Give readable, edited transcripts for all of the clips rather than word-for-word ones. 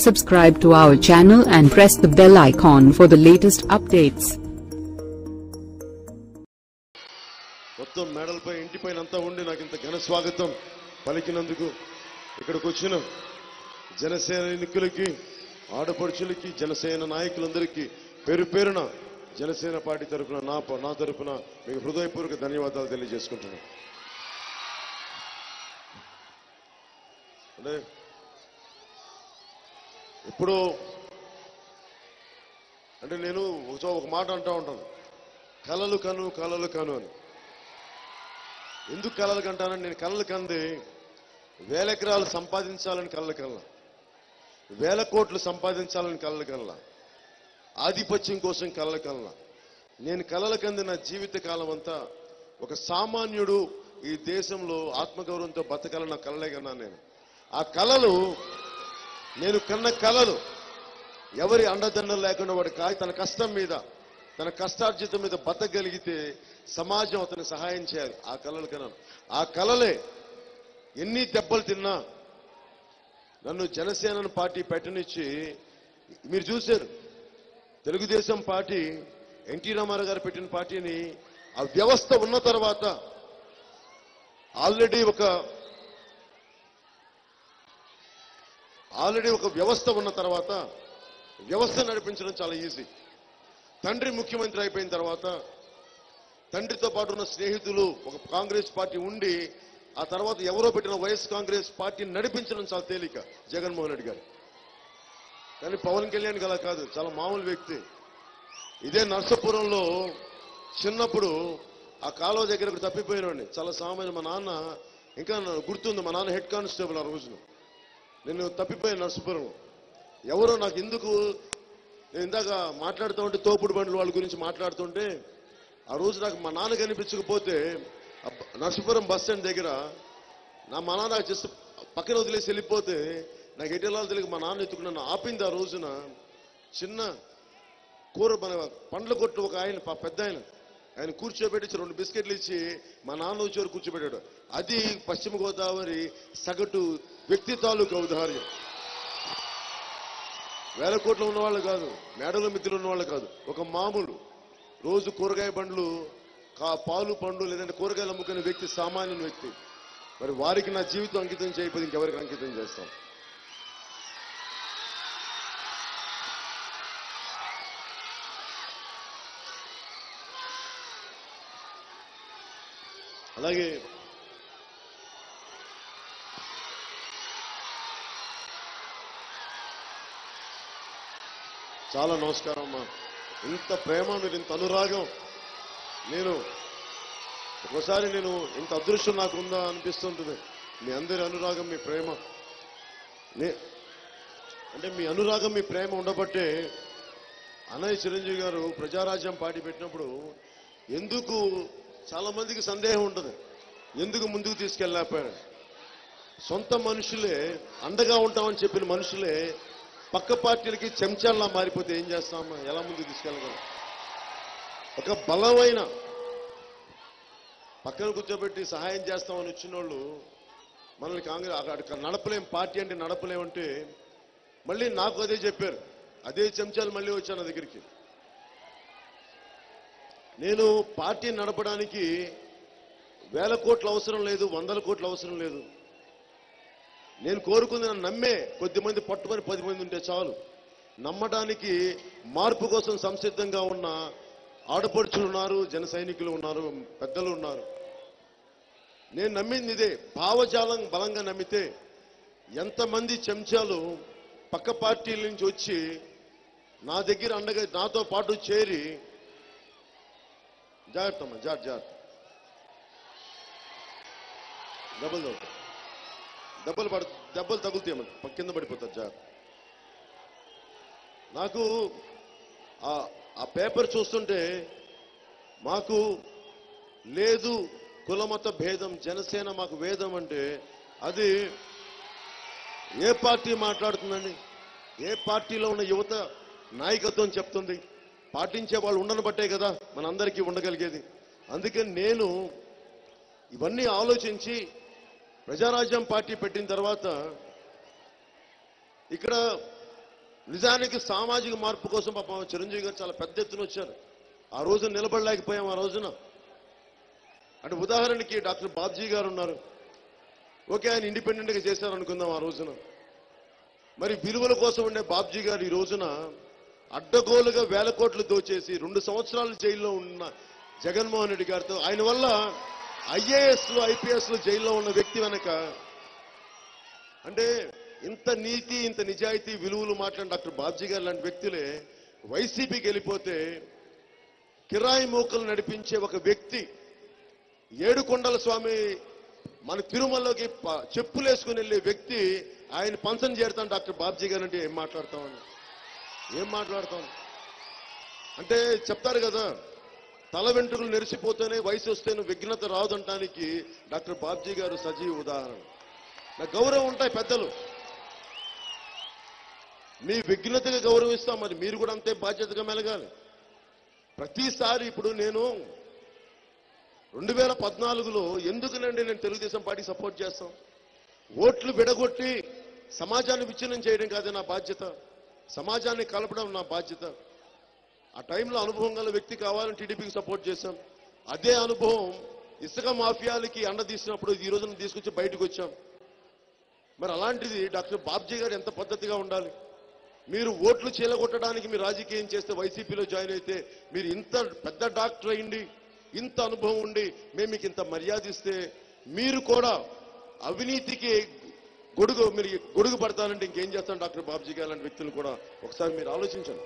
Subscribe to our channel and press the bell icon for the latest updates. మొత్తం మెడల్పై ఇంటిపైనంతా ఉండి నాకు ఇంత ఘన స్వాగతం పలికినందుకు ఇక్కడికి వచ్చిన జనసైనికులకి ఆడపడుచులకి జనసేన నాయకులందరికీ పేరు పేరున జనసేన పార్టీ తరపున నా తరపున మీకు హృదయపూర్వక ధన్యవాదాలు తెలియజేసుకుంటున్నాను. అంటే ఇప్పుడు అంటే నేను ఒక మాట అంటూ ఉంటాను, కలలు కను అని. ఎందుకు కలలు కంటానని, నేను కలలు కంది వేల ఎకరాలు సంపాదించాలని కలలు కల్లా, వేల కోట్లు సంపాదించాలని కలలు కల్లా, ఆధిపత్యం కోసం కలలు కల్లా. నేను కలలు కంది నా జీవిత కాలం అంతా ఒక సామాన్యుడు ఈ దేశంలో ఆత్మగౌరవంతో బతకాలని నా కలలే కన్నా. ఆ కలలు, నేను కన్న కలలు ఎవరి అండదండలు లేకుండా వాడు తన కష్టం మీద, తన కష్టార్జితం మీద బతకగలిగితే సమాజం అతనికి సహాయం చేయాలి. ఆ కలలు కన్నాను. ఆ కలలే ఎన్ని దెబ్బలు తిన్నా నన్ను జనసేన పార్టీ పెట్టనిచ్చి, మీరు చూశారు తెలుగుదేశం పార్టీ ఎన్టీ రామారావు గారు పెట్టిన పార్టీని, ఆ వ్యవస్థ ఉన్న తర్వాత ఆల్రెడీ ఒక వ్యవస్థ ఉన్న తర్వాత వ్యవస్థ నడిపించడం చాలా ఈజీ. తండ్రి ముఖ్యమంత్రి అయిపోయిన తర్వాత తండ్రితో పాటు ఉన్న స్నేహితులు ఒక కాంగ్రెస్ పార్టీ ఉండి, ఆ తర్వాత ఎవరో పెట్టిన వైఎస్ కాంగ్రెస్ పార్టీని నడిపించడం చాలా తేలిక జగన్మోహన్ రెడ్డి గారు. కానీ పవన్ కళ్యాణ్ అలా కాదు, చాలా మామూలు వ్యక్తి. ఇదే నర్సాపురంలో చిన్నప్పుడు ఆ కాలువ దగ్గర తప్పిపోయినండి, చాలా సామాన్య. మా నాన్న ఇంకా గుర్తుంది, మా నాన్న హెడ్ కానిస్టేబుల్. ఆ రోజున నేను తప్పిపోయాను నర్సాపురం. ఎవరో నాకు ఎందుకు, నేను ఇందాక మాట్లాడుతూ ఉంటే తోపుడు బండ్లు వాళ్ళ గురించి మాట్లాడుతుంటే, ఆ రోజు నాకు మా నాన్న కనిపించకపోతే నర్సాపురం బస్ స్టాండ్ దగ్గర మా నాన్న జస్ట్ పక్కన వదిలేసి వెళ్ళిపోతే నాకు ఎటెళ్ళాలో తెలియక మా నాన్న ఎత్తుకున్నాను. ఆపింది ఆ రోజున చిన్న పండ్ల కొట్టు ఒక ఆయన, పెద్ద ఆయన కూర్చోబెట్టి 2 బిస్కెట్లు ఇచ్చి మా నాన్న వచ్చేవారు కూర్చోబెట్టాడు. అది పశ్చిమ గోదావరి సగటు వ్యక్తి తాలూకు ఔదార్యం. వేల కోట్లు ఉన్నవాళ్ళు కాదు, మేడల మిత్రులు ఉన్నవాళ్ళు కాదు, ఒక మామూలు రోజు కూరగాయ బండ్లు, పాలు పండ్లు లేదంటే కూరగాయలు అమ్ముకునే వ్యక్తి, సామాన్య వ్యక్తి. మరి వారికి నా జీవితం అంకితం చేయకపోతే ఇంకెవరికి అంకితం చేస్తాం? అలాగే చాలా నమస్కారం అమ్మా. ఇంత ప్రేమ, మీరు ఇంత అనురాగం, ఒకసారి ఇంత అదృష్టం నాకు ఉందా అనిపిస్తుంటుంది. మీ అందరి అనురాగం, మీ ప్రేమ, అంటే మీ అనురాగం, మీ ప్రేమ ఉండబట్టే అన్నయ్య చిరంజీవి గారు ప్రజారాజ్యం పార్టీ పెట్టినప్పుడు ఎందుకు చాలా మందికి సందేహం ఉంటుంది, ఎందుకు ముందుకు తీసుకెళ్ళలేకపోయాడు. సొంత మనుషులే, అండగా ఉంటామని చెప్పిన మనుషులే పక్క పార్టీలకి చెంచాల్లా మారిపోతే ఏం చేస్తామా, ఎలా ముందుకు తీసుకెళ్ళగలం? ఒక బలమైన పక్కన కూర్చోబెట్టి సహాయం చేస్తామని వచ్చిన వాళ్ళు మనల్ని కాంగ్రెస్ అక్కడ నడపలేం, పార్టీ అంటే నడపలేమంటే మళ్ళీ నాకు అదే చెప్పారు. అదే చెంచాలు మళ్ళీ వచ్చాను నా దగ్గరికి. నేను పార్టీ నడపడానికి వేల కోట్ల అవసరం లేదు, 100 కోట్ల అవసరం లేదు. నేను కోరుకుంది, నన్ను నమ్మే కొద్దిమంది, పట్టుకొని 10 మంది ఉంటే చాలు. నమ్మడానికి, మార్పు కోసం సంసిద్ధంగా ఉన్న ఆడపడుచులు ఉన్నారు, జన సైనికులు ఉన్నారు, పెద్దలు ఉన్నారు. నేను నమ్మింది ఇదే. భావజాలం బలంగా నమ్మితే ఎంతమంది చెంచాలు పక్క పార్టీల నుంచి వచ్చి నా దగ్గర అండగా నాతో పాటు చేరి, జాగ్రత్తమ్మా, జాగ్రత్త, దెబ్బలు తగులుతాయమ్మా, కింద పడిపోతారు, జాగ్రత్త. నాకు ఆ పేపర్ చూస్తుంటే, మాకు లేదు కులమత భేదం, జనసేన మాకు వేదం అంటే అది ఏ పార్టీ మాట్లాడుతుందండి? ఏ పార్టీలో ఉన్న యువత నాయకత్వం చెప్తుంది? పాటించే వాళ్ళు ఉండను బట్టే కదా మనందరికీ ఉండగలిగేది. అందుకని నేను ఇవన్నీ ఆలోచించి ప్రజారాజ్యం పార్టీ పెట్టిన తర్వాత ఇక్కడ నిజానికి సామాజిక మార్పు కోసం పాపం చిరంజీవి గారు చాలా పెద్ద ఎత్తున వచ్చారు. ఆ రోజున నిలబడలేకపోయాం. ఆ రోజున అంటే ఉదాహరణకి డాక్టర్ బాబ్జీ గారు ఉన్నారు. ఓకే, ఆయన ఇండిపెండెంట్గా చేశారు అనుకుందాం ఆ రోజున. మరి విలువల కోసం ఉండే బాబ్జీ గారు ఈ రోజున అడ్డగోలుగా వేల కోట్లు దోచేసి 2 సంవత్సరాలు జైల్లో ఉన్న జగన్మోహన్ రెడ్డి గారితో, ఆయన వల్ల ఐఏఎస్లు ఐపీఎస్లు జైల్లో ఉన్న వ్యక్తి వెనక అంటే ఇంత నీతి ఇంత నిజాయితీ విలువలు మాట్లాడిన డాక్టర్ బాబ్జీ గారు లాంటి వ్యక్తులే వైసీపీకి వెళ్ళిపోతే కిరాయి మూకలు నడిపించే ఒక వ్యక్తి ఏడుకొండల స్వామి మన తిరుమలలోకి చెప్పులేసుకుని వెళ్ళే వ్యక్తి ఆయన పంచం చేరుతాను డాక్టర్ బాబ్జీ గారు అంటే ఏం మాట్లాడతామని అంటే చెప్తారు కదా, తల వెంట్రుకలు నెరిసిపోతేనే వయసు వస్తేనే విఘ్నత రాదంటానికి డాక్టర్ బాబ్జీ గారు సజీవ ఉదాహరణ. నాకు గౌరవం ఉంటాయి పెద్దలు, మీ విఘ్నతగా గౌరవిస్తాం, మరి మీరు కూడా అంతే బాధ్యతగా మెలగాలి. ప్రతిసారి ఇప్పుడు నేను 2014లో ఎందుకునండి నేను తెలుగుదేశం పార్టీ సపోర్ట్ చేస్తాం? ఓట్లు విడగొట్టి సమాజాన్ని విచ్ఛిన్నం చేయడం కాదే నా బాధ్యత, సమాజాన్ని కలపడం నా బాధ్యత. ఆ టైంలో అనుభవం గల వ్యక్తి కావాలని టీడీపీకి సపోర్ట్ చేశాం. అదే అనుభవం ఇసుక మాఫియాలకి అండ తీసినప్పుడు ఈ రోజున తీసుకొచ్చి బయటకు వచ్చాం. మరి అలాంటిది డాక్టర్ బాబ్జీ గారు ఎంత పద్ధతిగా ఉండాలి? మీరు ఓట్లు చీలగొట్టడానికి మీరు రాజకీయం చేస్తే వైసీపీలో జాయిన్ అయితే, మీరు ఇంత పెద్ద డాక్టర్ అయ్యింది, ఇంత అనుభవం ఉండి మేము మీకు ఇంత మర్యాద ఇస్తే మీరు కూడా అవినీతికి గొడుగు పడతానంటే ఇంకేం చేస్తాను డాక్టర్ బాబ్జీ గారు లాంటి వ్యక్తులు కూడా ఒకసారి మీరు ఆలోచించండి.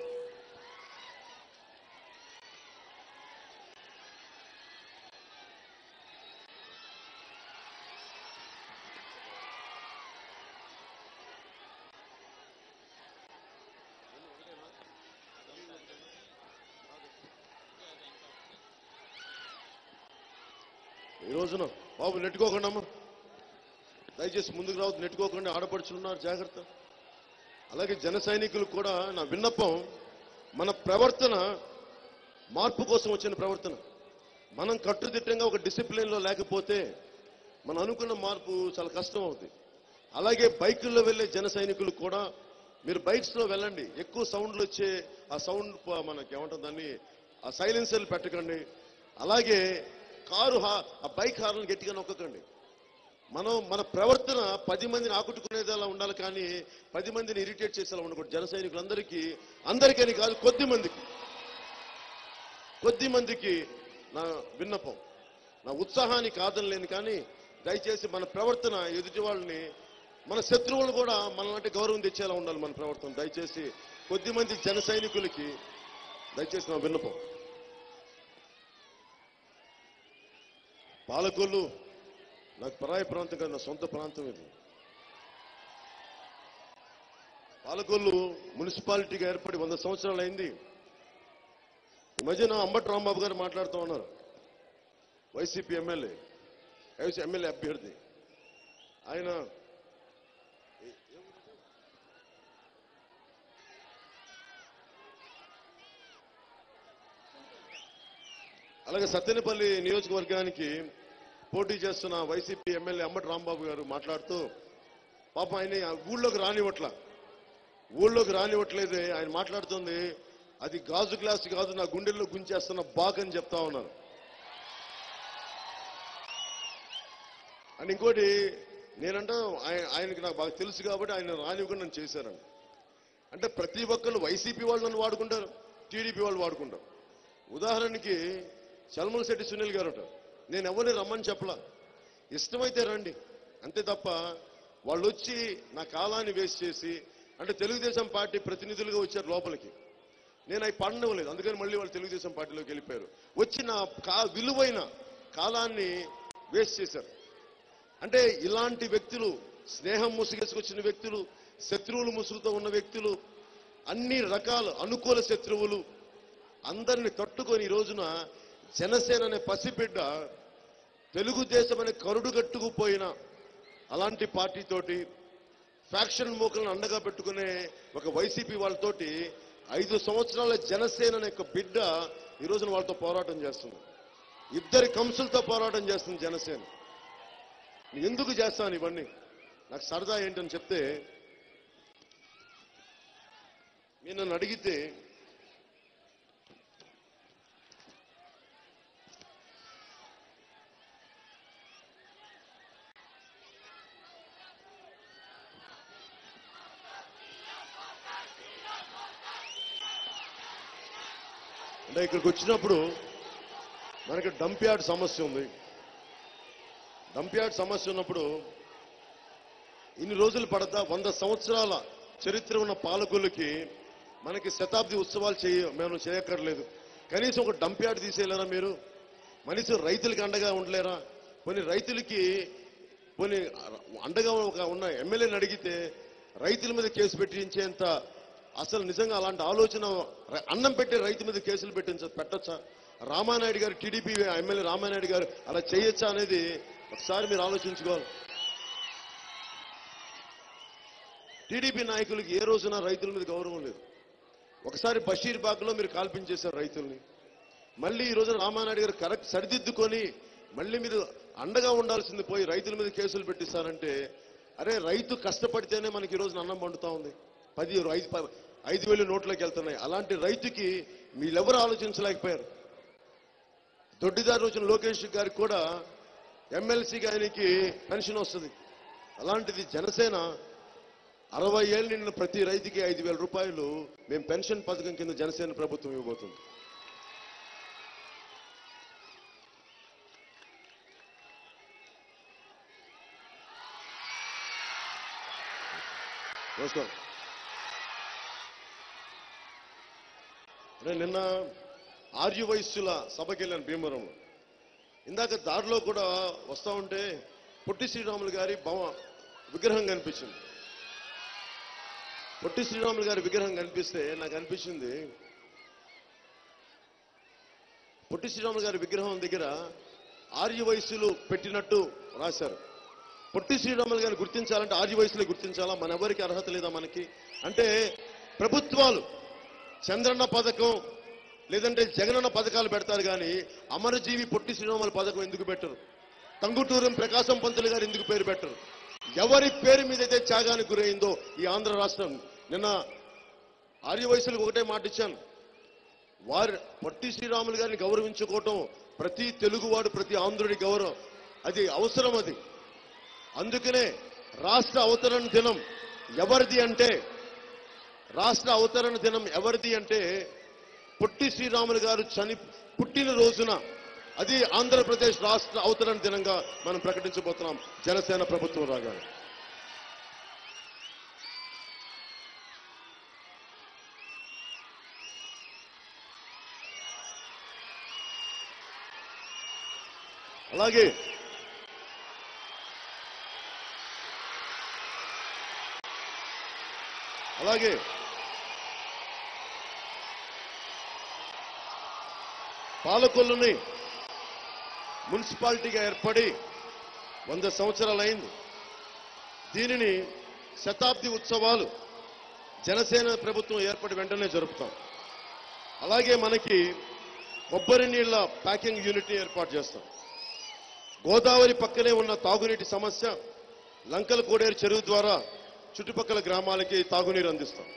ఈ రోజున బాబు నెట్టుకోకుండా అమ్మా, దయచేసి ముందుకు రావద్దు, నెట్టుకోకుండా ఆడపడుచున్నారు జాగ్రత్త. అలాగే జన సైనికులకు కూడా నా విన్నపం, మన ప్రవర్తన మార్పు కోసం వచ్చిన ప్రవర్తన. మనం కట్టుదిట్టంగా ఒక డిసిప్లిన్లో లేకపోతే మనం అనుకున్న మార్పు చాలా కష్టం అవుతుంది. అలాగే బైకుల్లో వెళ్ళే జన సైనికులు కూడా మీరు బైక్స్లో వెళ్ళండి, ఎక్కువ సౌండ్లు వచ్చే ఆ సౌండ్ మనకి ఏమంటుంది దాన్ని ఆ సైలెన్సర్లు పెట్టకండి. అలాగే ఆ బైక్ హార్న్ గట్టిగా నొక్కకండి. మన ప్రవర్తన 10 మందిని ఆకట్టుకునేలా ఉండాలి, కానీ 10 మందిని ఇరిటేట్ చేసేలా ఉండకూడదు. జన సైనికులందరికీ కాదు, కొద్ది మందికి నా విన్నపం. నా ఉత్సాహాన్ని కాదనలేను, కానీ దయచేసి మన ప్రవర్తన ఎదుటి వాళ్ళని, మన శత్రువులు కూడా మనలాంటి గౌరవం తెచ్చేలా ఉండాలి మన ప్రవర్తన. దయచేసి కొద్దిమంది జన సైనికులకి దయచేసి నా విన్నపం. పాలకొల్లు నాకు పరాయి ప్రాంతం కాదు, నా సొంత ప్రాంతం ఇది. పాలకొల్లు మున్సిపాలిటీగా ఏర్పడి 100 సంవత్సరాలు అయింది. ఈ మధ్యన అంబటి రాంబాబు గారు మాట్లాడుతూ ఉన్నారు, వైసీపీ ఎమ్మెల్యే అభ్యర్థి. ఆయన అలాగే సత్తెనపల్లి నియోజకవర్గానికి పోటీ చేస్తున్న వైసీపీ ఎమ్మెల్యే అంబటి రాంబాబు గారు మాట్లాడుతూ, పాపం ఆయన ఊళ్ళోకి రానివ్వట్లేదే. ఆయన మాట్లాడుతుంది, అది గాజు గ్లాస్ కాదు, నా గుండెల్లో గుంచేస్తున్న బాగని చెప్తా ఉన్నారు. అండ్ ఇంకోటి నేనంటే ఆయనకి నాకు బాగా తెలుసు కాబట్టి ఆయన రానివ్వకుండా నన్ను చేశారని. అంటే ప్రతి ఒక్కళ్ళు వైసీపీ వాళ్ళు నన్ను వాడుకుంటారు, టీడీపీ వాళ్ళు వాడుకుంటారు. ఉదాహరణకి చల్మల శెట్టి సునీల్ గారు ఉంటారు, నేను ఎవరిని రమ్మని చెప్పలా, ఇష్టమైతే రండి అంతే తప్ప వాళ్ళు వచ్చి నా కాలాన్ని వేస్ట్ చేసి, అంటే తెలుగుదేశం పార్టీ ప్రతినిధులుగా వచ్చారు లోపలికి, నేను అవి పడనివ్వలేదు. అందుకని మళ్ళీ వాళ్ళు తెలుగుదేశం పార్టీలోకి వెళ్ళిపోయారు. వచ్చి నా విలువైన కాలాన్ని వేస్ట్ చేశారు. అంటే ఇలాంటి వ్యక్తులు, స్నేహం ముసుగేసుకొచ్చిన వ్యక్తులు, శత్రువులు ముసుగుతో ఉన్న వ్యక్తులు, అన్ని రకాల అనుకూల శత్రువులు అందరిని తట్టుకొని ఈ రోజున జనసేన అనే పసిబిడ్డ తెలుగుదేశం అనే కరుడు కట్టుకుపోయిన అలాంటి పార్టీతోటి ఫ్యాక్షన్ మూకలను అండగా పెట్టుకునే ఒక వైసీపీ వాళ్ళతోటి 5 సంవత్సరాల జనసేన అనే ఒక బిడ్డ ఈ రోజున వాళ్ళతో పోరాటం చేస్తుంది. ఇద్దరి కంసులతో పోరాటం చేస్తుంది జనసేన. ఎందుకు చేస్తాను ఇవన్నీ? నాకు సరదా ఏంటని చెప్తే, మీరు నన్ను అడిగితే అంటే ఇక్కడికి వచ్చినప్పుడు మనకి డంప్ యార్డ్ సమస్య ఉంది. డంప్ యార్డ్ సమస్య ఉన్నప్పుడు ఇన్ని రోజులు పడతా 100 సంవత్సరాల చరిత్ర ఉన్న పాలకులకి మనకి శతాబ్ది ఉత్సవాలు మేము చేయక్కర్లేదు. కనీసం ఒక డంప్ యార్డ్ తీసేయలేరా మీరు? కనీసం రైతులకి అండగా ఉండలేరా? కొన్ని రైతులకి కొన్ని అండగా ఉన్న ఎమ్మెల్యేని అడిగితే రైతుల మీద కేసు పెట్టించేంత అసలు నిజంగా అలాంటి ఆలోచన అన్నం పెట్టే రైతు మీద కేసులు పెట్టొచ్చా? రామానాయుడు గారు, టీడీపీ ఎమ్మెల్యే రామానాయుడు గారు అలా చేయొచ్చా అనేది ఒకసారి మీరు ఆలోచించుకోవాలి. టీడీపీ నాయకులకి ఏ రోజున రైతుల మీద గౌరవం లేదు. ఒకసారి బషీర్బాగ్లో మీరు కాల్పించేశారు రైతుల్ని. మళ్ళీ ఈ రోజున రామానాయుడు గారు కరెక్ట్ సరిదిద్దుకొని మళ్ళీ మీరు అండగా ఉండాల్సింది పోయి రైతుల మీద కేసులు పెట్టిస్తారంటే, అరే రైతు కష్టపడితేనే మనకి ఈ రోజున అన్నం పండుతా ఉంది. 5,000 నోట్లోకి వెళ్తున్నాయి. అలాంటి రైతుకి మీరెవరు ఆలోచించలేకపోయారు. దొడ్డిదారు వచ్చిన లోకేష్ గారికి కూడా ఎమ్మెల్సీగా ఆయనకి పెన్షన్ వస్తుంది. అలాంటిది జనసేన 60 ఏళ్ళు నిండిన ప్రతి రైతుకి 5,000 రూపాయలు మేము పెన్షన్ పథకం కింద జనసేన ప్రభుత్వం ఇవ్వబోతుంది. నమస్కారం. నిన్న ఆర్య వయస్సుల సభకి వెళ్ళాను భీమవరంలో. ఇందాక దారిలో కూడా వస్తా ఉంటే పొట్టి శ్రీరాములు గారి విగ్రహం కనిపించింది. పొట్టి శ్రీరాములు గారి విగ్రహం కనిపిస్తే నాకు అనిపించింది, పొట్టి శ్రీరాములు గారి విగ్రహం దగ్గర ఆర్య వయస్సులు పెట్టినట్టు రాశారు. పొట్టి శ్రీరాములు గారిని గుర్తించాలంటే ఆర్య వయసులే గుర్తించాలా? మన ఎవరికి అర్హత లేదా మనకి? అంటే ప్రభుత్వాలు చంద్రన్న పథకం లేదంటే జగనన్న పథకాలు పెడతారు కానీ అమరజీవి పొట్టి శ్రీరాముల పథకం ఎందుకు పెట్టరు? టంగుటూరం ప్రకాశం పంతులు గారు ఎందుకు పేరు పెట్టరు? ఎవరి పేరు మీద అయితే త్యాగానికి గురైందో ఈ ఆంధ్ర రాష్ట్రం. నిన్న ఆర్య వయసులకు ఒకటే మాట ఇచ్చాను, పొట్టి శ్రీరాములు గారిని గౌరవించుకోవటం ప్రతి తెలుగువాడు, ప్రతి ఆంధ్రుడి గౌరవం, అది అవసరం. అది అందుకనే రాష్ట్ర అవతరణ దినం ఎవరిది అంటే పొట్టి శ్రీరాములు గారు పుట్టిన రోజున అది ఆంధ్రప్రదేశ్ రాష్ట్ర అవతరణ దినంగా మనం ప్రకటించబోతున్నాం జనసేన ప్రభుత్వం రాగానే. అలాగే పాలకొల్లుని మున్సిపాలిటీగా ఏర్పడి 100 సంవత్సరాలైంది. దీనిని శతాబ్ది ఉత్సవాలు జనసేన ప్రభుత్వం ఏర్పడి వెంటనే జరుపుతాం. అలాగే మనకి కొబ్బరి నీళ్ల ప్యాకింగ్ యూనిట్ని ఏర్పాటు చేస్తాం. గోదావరి పక్కనే ఉన్న తాగునీటి సమస్య లంకల కోడేరు చెరువు ద్వారా చుట్టుపక్కల గ్రామాలకి తాగునీరు అందిస్తాం.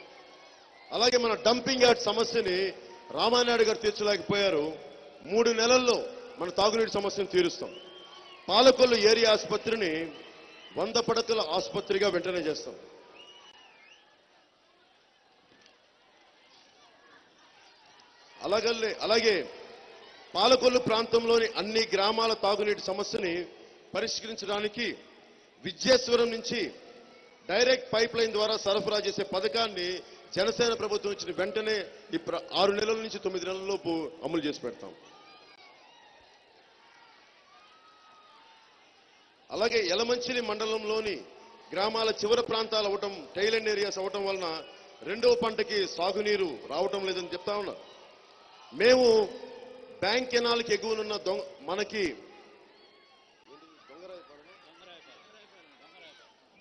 అలాగే మన డంపింగ్ యార్డ్ సమస్యని రామానాయుడు గారు తీర్చలేకపోయారు. 3 నెలల్లో మన తాగునీటి సమస్యను తీరుస్తాం. పాలకొల్లు ఏరియా ఆసుపత్రిని 100 పడకల ఆసుపత్రిగా వెంటనే చేస్తాం. అలాగే పాలకొల్లు ప్రాంతంలోని అన్ని గ్రామాల తాగునీటి సమస్యని పరిష్కరించడానికి విద్యేశ్వరం నుంచి డైరెక్ట్ పైప్ లైన్ ద్వారా సరఫరా చేసే పథకాన్ని జనసేన ప్రభుత్వం ఇచ్చిన వెంటనే 6 నెలల నుంచి 9 నెలల లోపు అమలు చేసి పెడతాం. అలాగే యలమంచిలి మండలంలోని గ్రామాల చివరి ప్రాంతాలు అవ్వటం, టైలెండ్ ఏరియాస్ అవ్వటం వలన 2వ పంటకి సాగునీరు రావటం లేదని చెప్తా ఉన్నా. మేము బ్యాంక్ కెనాల్కి ఎగువనున్న మనకి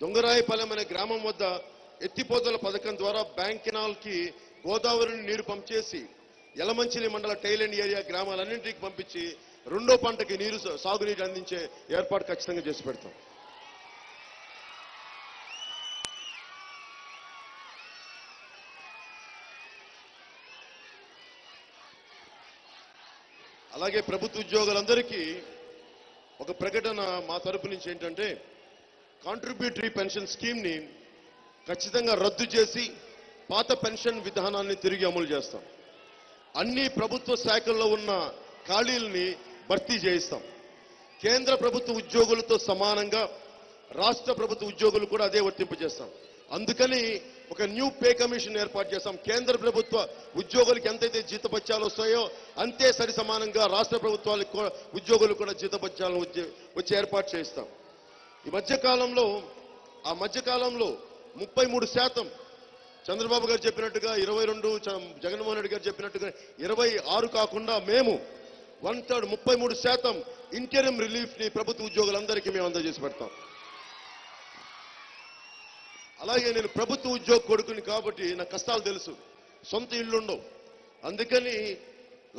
దొంగరాయపాలెం అనే గ్రామం వద్ద ఎత్తిపోతల పథకం ద్వారా బ్యాంక్ కెనాల్కి గోదావరిని నీరు పంపేసి యలమంచిలి మండల టైలెండ్ ఏరియా గ్రామాలన్నింటికి పంపించి 2వ పంటకి సాగునీరు అందించే ఏర్పాటు ఖచ్చితంగా చేసి పెడతాం. అలాగే ప్రభుత్వ ఉద్యోగులందరికీ ఒక ప్రకటన మా తరపు నుంచి ఏంటంటే, కాంట్రిబ్యూటరీ పెన్షన్ స్కీమ్ని ఖచ్చితంగా రద్దు చేసి పాత పెన్షన్ విధానాన్ని తిరిగి అమలు చేస్తాం. అన్ని ప్రభుత్వ శాఖల్లో ఉన్న ఖాళీల్ని భర్తీ చేయిస్తాం. కేంద్ర ప్రభుత్వ ఉద్యోగులతో సమానంగా రాష్ట్ర ప్రభుత్వ ఉద్యోగులు కూడా అదే వర్తింపజేస్తాం. అందుకని ఒక న్యూ పే కమిషన్ ఏర్పాటు చేస్తాం. కేంద్ర ప్రభుత్వ ఉద్యోగులకు ఎంతైతే జీతభత్యాలు వస్తాయో అంతే సరి సమానంగా రాష్ట్ర ప్రభుత్వాలకు ఉద్యోగులు కూడా జీతభత్యాలను వచ్చి ఏర్పాటు చేయిస్తాం. ఈ మధ్యకాలంలో 33% చంద్రబాబు గారు చెప్పినట్టుగా 22, జగన్మోహన్ రెడ్డి గారు చెప్పినట్టుగా 26 కాకుండా మేము 1/3 33% ఇంటరిమ్ రిలీఫ్ ని ప్రభుత్వ ఉద్యోగులందరికీ మేము అందజేసి పెడతాం. అలాగే నేను ప్రభుత్వ ఉద్యోగ కొడుకుని కాబట్టి నాకు కష్టాలు తెలుసు. సొంత ఇల్లు ఉండవు. అందుకని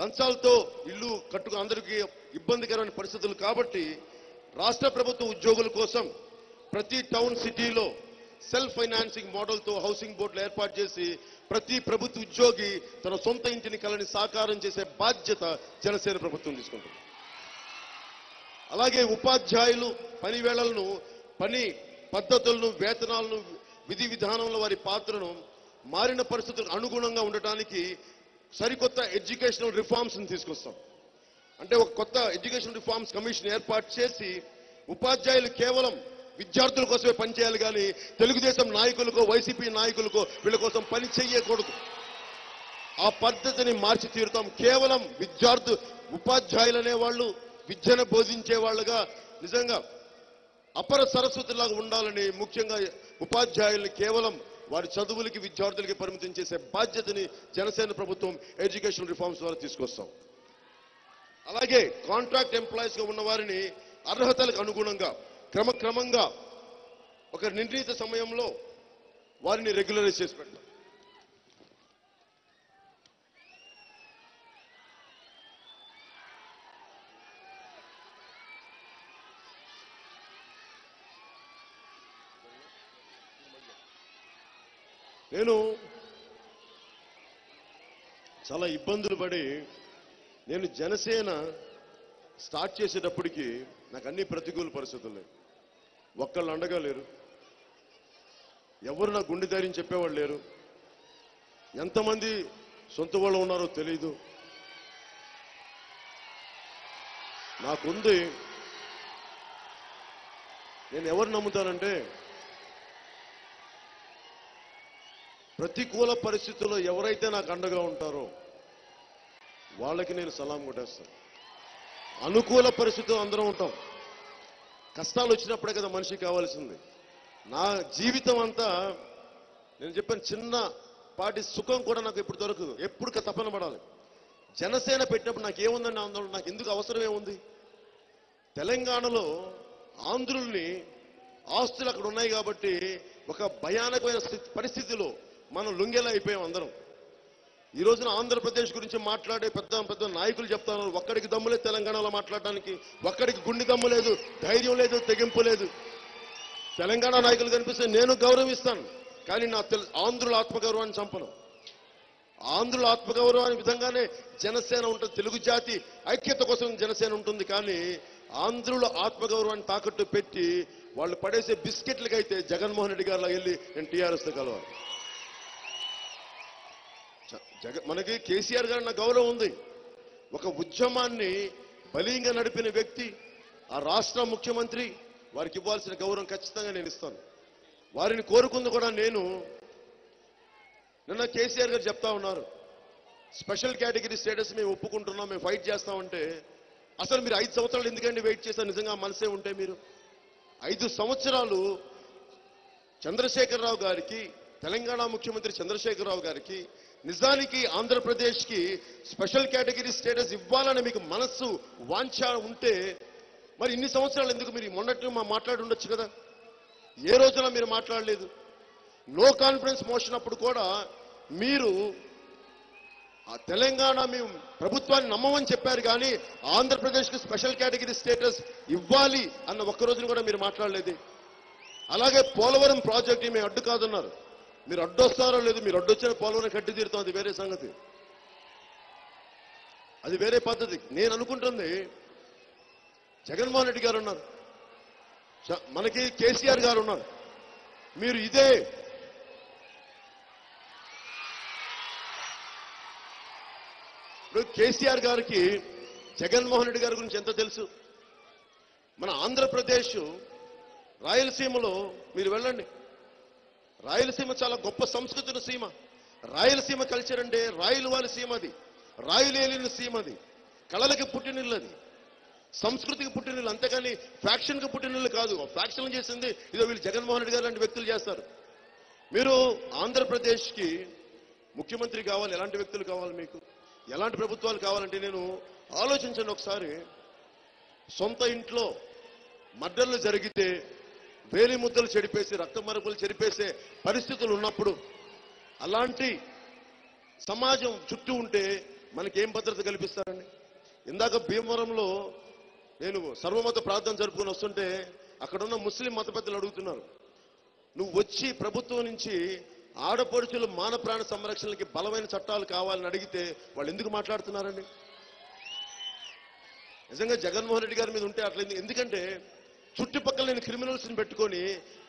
లంచాలతో ఇల్లు కట్టుకు అందరికీ ఇబ్బందికరమైన పరిస్థితులు కాబట్టి రాష్ట్ర ప్రభుత్వ ఉద్యోగుల కోసం ప్రతి టౌన్ సిటీలో సెల్ఫ్ ఫైనాన్సింగ్ మోడల్తో హౌసింగ్ బోర్డులు ఏర్పాటు చేసి ప్రతి ప్రభుత్వ ఉద్యోగి తన సొంత ఇంటిని కలని సాకారం చేసే బాధ్యత జనసేన ప్రభుత్వం తీసుకుంటుంది. అలాగే ఉపాధ్యాయులు పని వేళలను, పని పద్ధతులను, వేతనాలను, విధి విధానంలో వారి పాత్రను మారిన పరిస్థితులకు అనుగుణంగా ఉండటానికి సరికొత్త ఎడ్యుకేషనల్ రిఫార్మ్స్ తీసుకొస్తాం. అంటే ఒక కొత్త ఎడ్యుకేషన్ రిఫార్మ్స్ కమిషన్ ఏర్పాటు చేసి ఉపాధ్యాయులు కేవలం విద్యార్థుల కోసమే పనిచేయాలి కానీ తెలుగుదేశం నాయకులకో, వైసీపీ నాయకులకో వీళ్ళ కోసం పని చేయకూడదు. ఆ పద్ధతిని మార్చి తీరుతాం. కేవలం ఉపాధ్యాయులు అనేవాళ్ళు విద్యను బోధించే వాళ్ళుగా నిజంగా అపర సరస్వతిలాగా ఉండాలని, ముఖ్యంగా ఉపాధ్యాయుల్ని కేవలం వారి చదువులకి, విద్యార్థులకి పరిమితం చేసే బాధ్యతని జనసేన ప్రభుత్వం ఎడ్యుకేషన్ రిఫార్మ్స్ ద్వారా తీసుకొస్తాం. అలాగే కాంట్రాక్ట్ ఎంప్లాయీస్ గా ఉన్న వారిని అర్హతలకు అనుగుణంగా క్రమక్రమంగా ఒక నిర్ణీత సమయంలో వారిని రెగ్యులరైజ్ చేసి పెడతాం. నేను చాలా ఇబ్బందులు పడి నేను జనసేన స్టార్ట్ చేసేటప్పటికి నాకు అన్ని ప్రతికూల పరిస్థితులు. ఒక్కళ్ళు అండగా లేరు. ఎవరు నా గుండె ధైర్యం చెప్పేవాళ్ళు లేరు. ఎంతమంది సొంత వాళ్ళు ఉన్నారో తెలీదు. నాకుంది. నేను ఎవరు నమ్ముతానంటే, ప్రతికూల పరిస్థితుల్లో ఎవరైతే నాకు అండగా ఉంటారో వాళ్ళకి నేను సలాం కొట్టేస్తాను. అనుకూల పరిస్థితుల్లో అందరం ఉంటాం. కష్టాలు వచ్చినప్పుడే కదా మనిషి కావాల్సింది. నా జీవితం అంతా నేను చెప్పాను, చిన్నపాటి సుఖం కూడా నాకు ఎప్పుడు దొరకదు. ఎప్పుడు తపన పడాలి. జనసేన పెట్టినప్పుడు నాకు ఏముందని ఆందోళన, నాకు ఎందుకు అవసరం ఏముంది? తెలంగాణలో ఆంధ్రుల్ని ఆస్తులు అక్కడ ఉన్నాయి కాబట్టి ఒక భయానకమైన పరిస్థితిలో మనం లొంగేలా అయిపోయాం అందరం. ఈ రోజున ఆంధ్రప్రదేశ్ గురించి మాట్లాడే పెద్ద పెద్ద నాయకులు చెప్తా ఉన్నారు, ఒక్కడికి దమ్ము లేదు తెలంగాణలో మాట్లాడడానికి, ఒక్కడికి గుండె దమ్ము లేదు, ధైర్యం లేదు, తెగింపు లేదు. తెలంగాణ నాయకులు కనిపిస్తే నేను గౌరవిస్తాను, కానీ నా ఆంధ్రుల ఆత్మగౌరవాన్ని చంపను. ఆంధ్రుల ఆత్మగౌరవాన్ని విధంగానే జనసేన ఉంటుంది. తెలుగు జాతి ఐక్యత కోసం జనసేన ఉంటుంది. కానీ ఆంధ్రుల ఆత్మగౌరవాన్ని తాకట్టు పెట్టి వాళ్ళు పడేసే బిస్కెట్లకైతే జగన్మోహన్ రెడ్డి గారిలా వెళ్ళి నేను టీఆర్ఎస్తో కలవాలి. మనకి కేసీఆర్ గారి నా గౌరవం ఉంది. ఒక ఉద్యమాన్ని బలీయంగా నడిపిన వ్యక్తి, ఆ రాష్ట్ర ముఖ్యమంత్రి, వారికి ఇవ్వాల్సిన గౌరవం ఖచ్చితంగా నేను ఇస్తాను. వారిని కోరుకుంది కూడా నేను. నిన్న కేసీఆర్ గారు చెప్తా ఉన్నారు, స్పెషల్ కేటగిరీ స్టేటస్ మేము ఒప్పుకుంటున్నాం, మేము ఫైట్ చేస్తామంటే, అసలు మీరు 5 సంవత్సరాలు ఎందుకండి వెయిట్ చేశారు? నిజంగా మనసే ఉంటే మీరు 5 సంవత్సరాలు చంద్రశేఖరరావు గారికి, తెలంగాణ ముఖ్యమంత్రి చంద్రశేఖరరావు గారికి, నిజానికి ఆంధ్రప్రదేశ్కి స్పెషల్ కేటగిరీ స్టేటస్ ఇవ్వాలని మీకు మనస్సు వాంఛ ఉంటే మరి ఇన్ని సంవత్సరాలు ఎందుకు? మీరు మొన్నటి మాట్లాడి ఉండొచ్చు కదా. ఏ రోజున మీరు మాట్లాడలేదు. నో కాన్ఫిడెన్స్ మోషన్ అప్పుడు కూడా మీరు ఆ తెలంగాణ మేము ప్రభుత్వాన్ని నమ్మమని చెప్పారు, కానీ ఆంధ్రప్రదేశ్కి స్పెషల్ కేటగిరీ స్టేటస్ ఇవ్వాలి అన్న ఒక్క రోజున కూడా మీరు మాట్లాడలేదు. అలాగే పోలవరం ప్రాజెక్ట్ మేము అడ్డు కాదన్నారు. మీరు అడ్డొస్తారో లేదు, మీరు అడ్డొచ్చిన పోలవరం కట్టి తీరుతాం, అది వేరే సంగతి. అది వేరే పద్ధతి. నేను అనుకుంటుంది జగన్మోహన్ రెడ్డి గారు ఉన్నారు, మనకి కేసీఆర్ గారు ఉన్నారు. మీరు ఇదే ఇప్పుడు కేసీఆర్ గారికి జగన్మోహన్ రెడ్డి గారి గురించి ఎంత తెలుసు? మన ఆంధ్రప్రదేశ్ రాయలసీమలో మీరు వెళ్ళండి. రాయలసీమ చాలా గొప్ప సంస్కృతిని సీమ. రాయలసీమ కల్చర్ అంటే రాయలు వాళ్ళ సీమ, అది రాయలేలిన సీమ, అది కళలకి పుట్టినిల్లు, అది సంస్కృతికి పుట్టినిల్లు, అంతేగాని ఫ్యాక్షన్కి పుట్టినిల్లు కాదు. ఫ్యాక్షన్ చేసింది ఇదో వీళ్ళు జగన్మోహన్ రెడ్డి గారు లాంటి వ్యక్తులు చేస్తారు. మీరు ఆంధ్రప్రదేశ్కి ముఖ్యమంత్రి కావాలి, ఎలాంటి వ్యక్తులు కావాలి, మీకు ఎలాంటి ప్రభుత్వాలు కావాలంటే నేను ఆలోచించండి ఒకసారి. సొంత ఇంట్లో మర్డర్లు జరిగితే వేలి ముద్దలు చెడిపేసి రక్త మరపులు చెడిపేసే పరిస్థితులు ఉన్నప్పుడు అలాంటి సమాజం చుట్టూ ఉంటే మనకేం భద్రత కల్పిస్తారండి? ఇందాక భీమవరంలో నేను సర్వమత ప్రార్థన జరుపుకొని వస్తుంటే అక్కడున్న ముస్లిం మత పెద్దలు అడుగుతున్నారు, నువ్వు వచ్చి ప్రభుత్వం నుంచి ఆడపడుచులు మాన ప్రాణ సంరక్షణకి బలమైన చట్టాలు కావాలని అడిగితే వాళ్ళు ఎందుకు మాట్లాడుతున్నారండి? నిజంగా జగన్మోహన్ రెడ్డి గారి మీద ఉంటే అట్లా. ఎందుకంటే చుట్టుపక్కల నేను క్రిమినల్స్ని పెట్టుకొని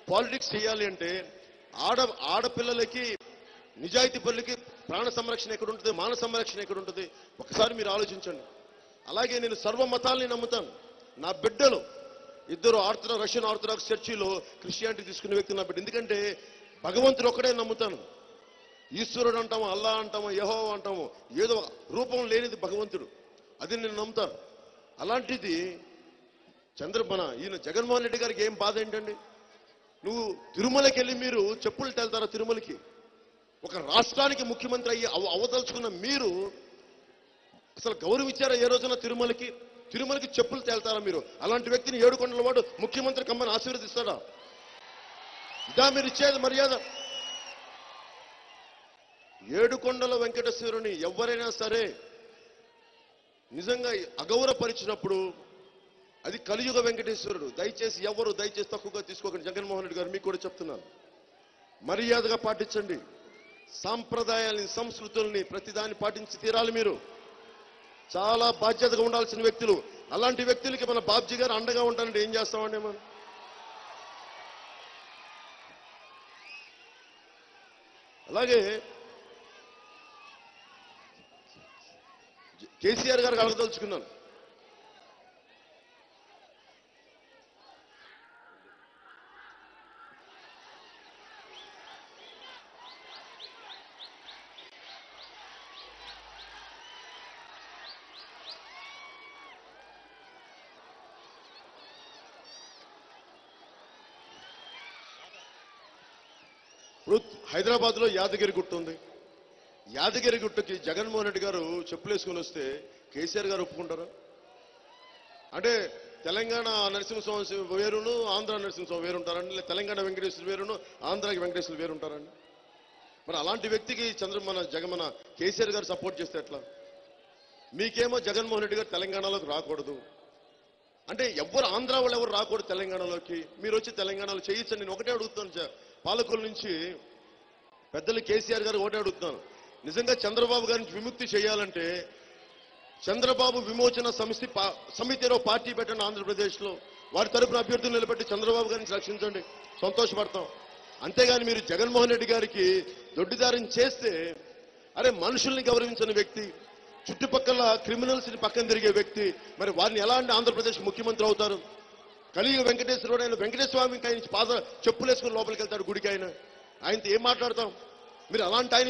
పాలిటిక్స్ చేయాలి అంటే ఆడపిల్లలకి నిజాయితీ పనులకి ప్రాణ సంరక్షణ ఎక్కడ ఉంటుంది, మాన సంరక్షణ ఎక్కడ ఉంటుంది? ఒకసారి మీరు ఆలోచించండి. అలాగే నేను సర్వ మతాల్ని నమ్ముతాను. నా బిడ్డలు ఇద్దరు రష్యన్ ఆర్థడాక్స్ చర్చిలో క్రిస్టియానిటీ తీసుకునే వ్యక్తి నా బిడ్డ. ఎందుకంటే భగవంతుడు ఒక్కడే నమ్ముతాను. ఈశ్వరుడు అంటాము, అల్లా అంటాము, యెహోవా అంటాము, ఏదో రూపం లేనిది భగవంతుడు, అది నేను నమ్ముతాను. అలాంటిది ఈయన జగన్మోహన్ రెడ్డి గారికి ఏం బాధ ఏంటండి? నువ్వు తిరుమలకి వెళ్ళి మీరు చెప్పులు తెల్తారా? తిరుమలకి ఒక రాష్ట్రానికి ముఖ్యమంత్రి అయ్యి అవదలుచుకున్న మీరు అసలు గౌరవం ఇచ్చారా ఏ రోజున? తిరుమలకి చెప్పులు తేల్తారా మీరు? అలాంటి వ్యక్తిని ఏడుకొండల వాడు ముఖ్యమంత్రి కమ్మని ఆశీర్వదిస్తాడా? ఇదా మీరు ఇచ్చేది మర్యాద? ఏడుకొండల వెంకటేశ్వరుని ఎవరైనా సరే నిజంగా అగౌరవపరిచినప్పుడు అది కలియుగ వెంకటేశ్వరుడు. దయచేసి తక్కువగా తీసుకోకండి. జగన్మోహన్ రెడ్డి గారు మీకు కూడా చెప్తున్నాను, మర్యాదగా పాటించండి. సాంప్రదాయాల్ని, సంస్కృతుల్ని ప్రతిదాన్ని పాటించి తీరాలి. మీరు చాలా బాధ్యతగా ఉండాల్సిన వ్యక్తులు. అలాంటి వ్యక్తులకి మన బాబ్జీ గారు అండగా ఉంటానంటే ఏం చేస్తామండి మనం? అలాగే కేసీఆర్ గారికి అడగదలుచుకున్నాను. ఇప్పుడు హైదరాబాద్ లో యాదగిరి గుట్ట ఉంది. యాదగిరి గుట్టకి జగన్మోహన్ రెడ్డి గారు చెప్పులు వేసుకొని వస్తే కేసీఆర్ గారు ఒప్పుకుంటారా? అంటే తెలంగాణ నరసింహస్వామి వేరును ఆంధ్ర నరసింహస్వామి వేరుంటారండి, లేదా తెలంగాణ వెంకటేశ్వర వేరును ఆంధ్రాకి వెంకటేశ్వర వేరుంటారండి? మరి అలాంటి వ్యక్తికి మన కేసీఆర్ గారు సపోర్ట్ చేస్తే ఎట్లా? మీకేమో జగన్మోహన్ రెడ్డి గారు తెలంగాణలోకి రాకూడదు అంటే ఎవరు ఆంధ్ర వాళ్ళు ఎవరు రాకూడదు తెలంగాణలోకి, మీరు వచ్చి తెలంగాణలో చేయొచ్చని నేను ఒకటే అడుగుతాను. పాలకుల నుంచి పెద్దలు కేసీఆర్ గారు ఒకటే అడుగుతున్నాను, నిజంగా చంద్రబాబు గారికి విముక్తి చేయాలంటే చంద్రబాబు విమోచన సమితిలో పార్టీ పెట్టండి ఆంధ్రప్రదేశ్లో, వారి తరపున అభ్యర్థులు నిలబెట్టి చంద్రబాబు గారిని రక్షించండి, సంతోషపడతాం. అంతేగాని మీరు జగన్మోహన్ రెడ్డి గారికి దొడ్డిదారిని చేస్తే, అరే మనుషుల్ని గౌరవించని వ్యక్తి, చుట్టుపక్కల క్రిమినల్స్ ని పక్కన తిరిగే వ్యక్తి, మరి వారిని ఎలా అంటే ఆంధ్రప్రదేశ్ ముఖ్యమంత్రి అవుతారు? కలియుగ వెంకటేశ్వరుడు ఆయన వెంకటేశ్వర స్వామికి ఆయన చెప్పులేసుకుని లోపలికి వెళ్తాడు గుడికి. ఆయనతో ఏం మాట్లాడతాం? మీరు అలాంటి ఆయన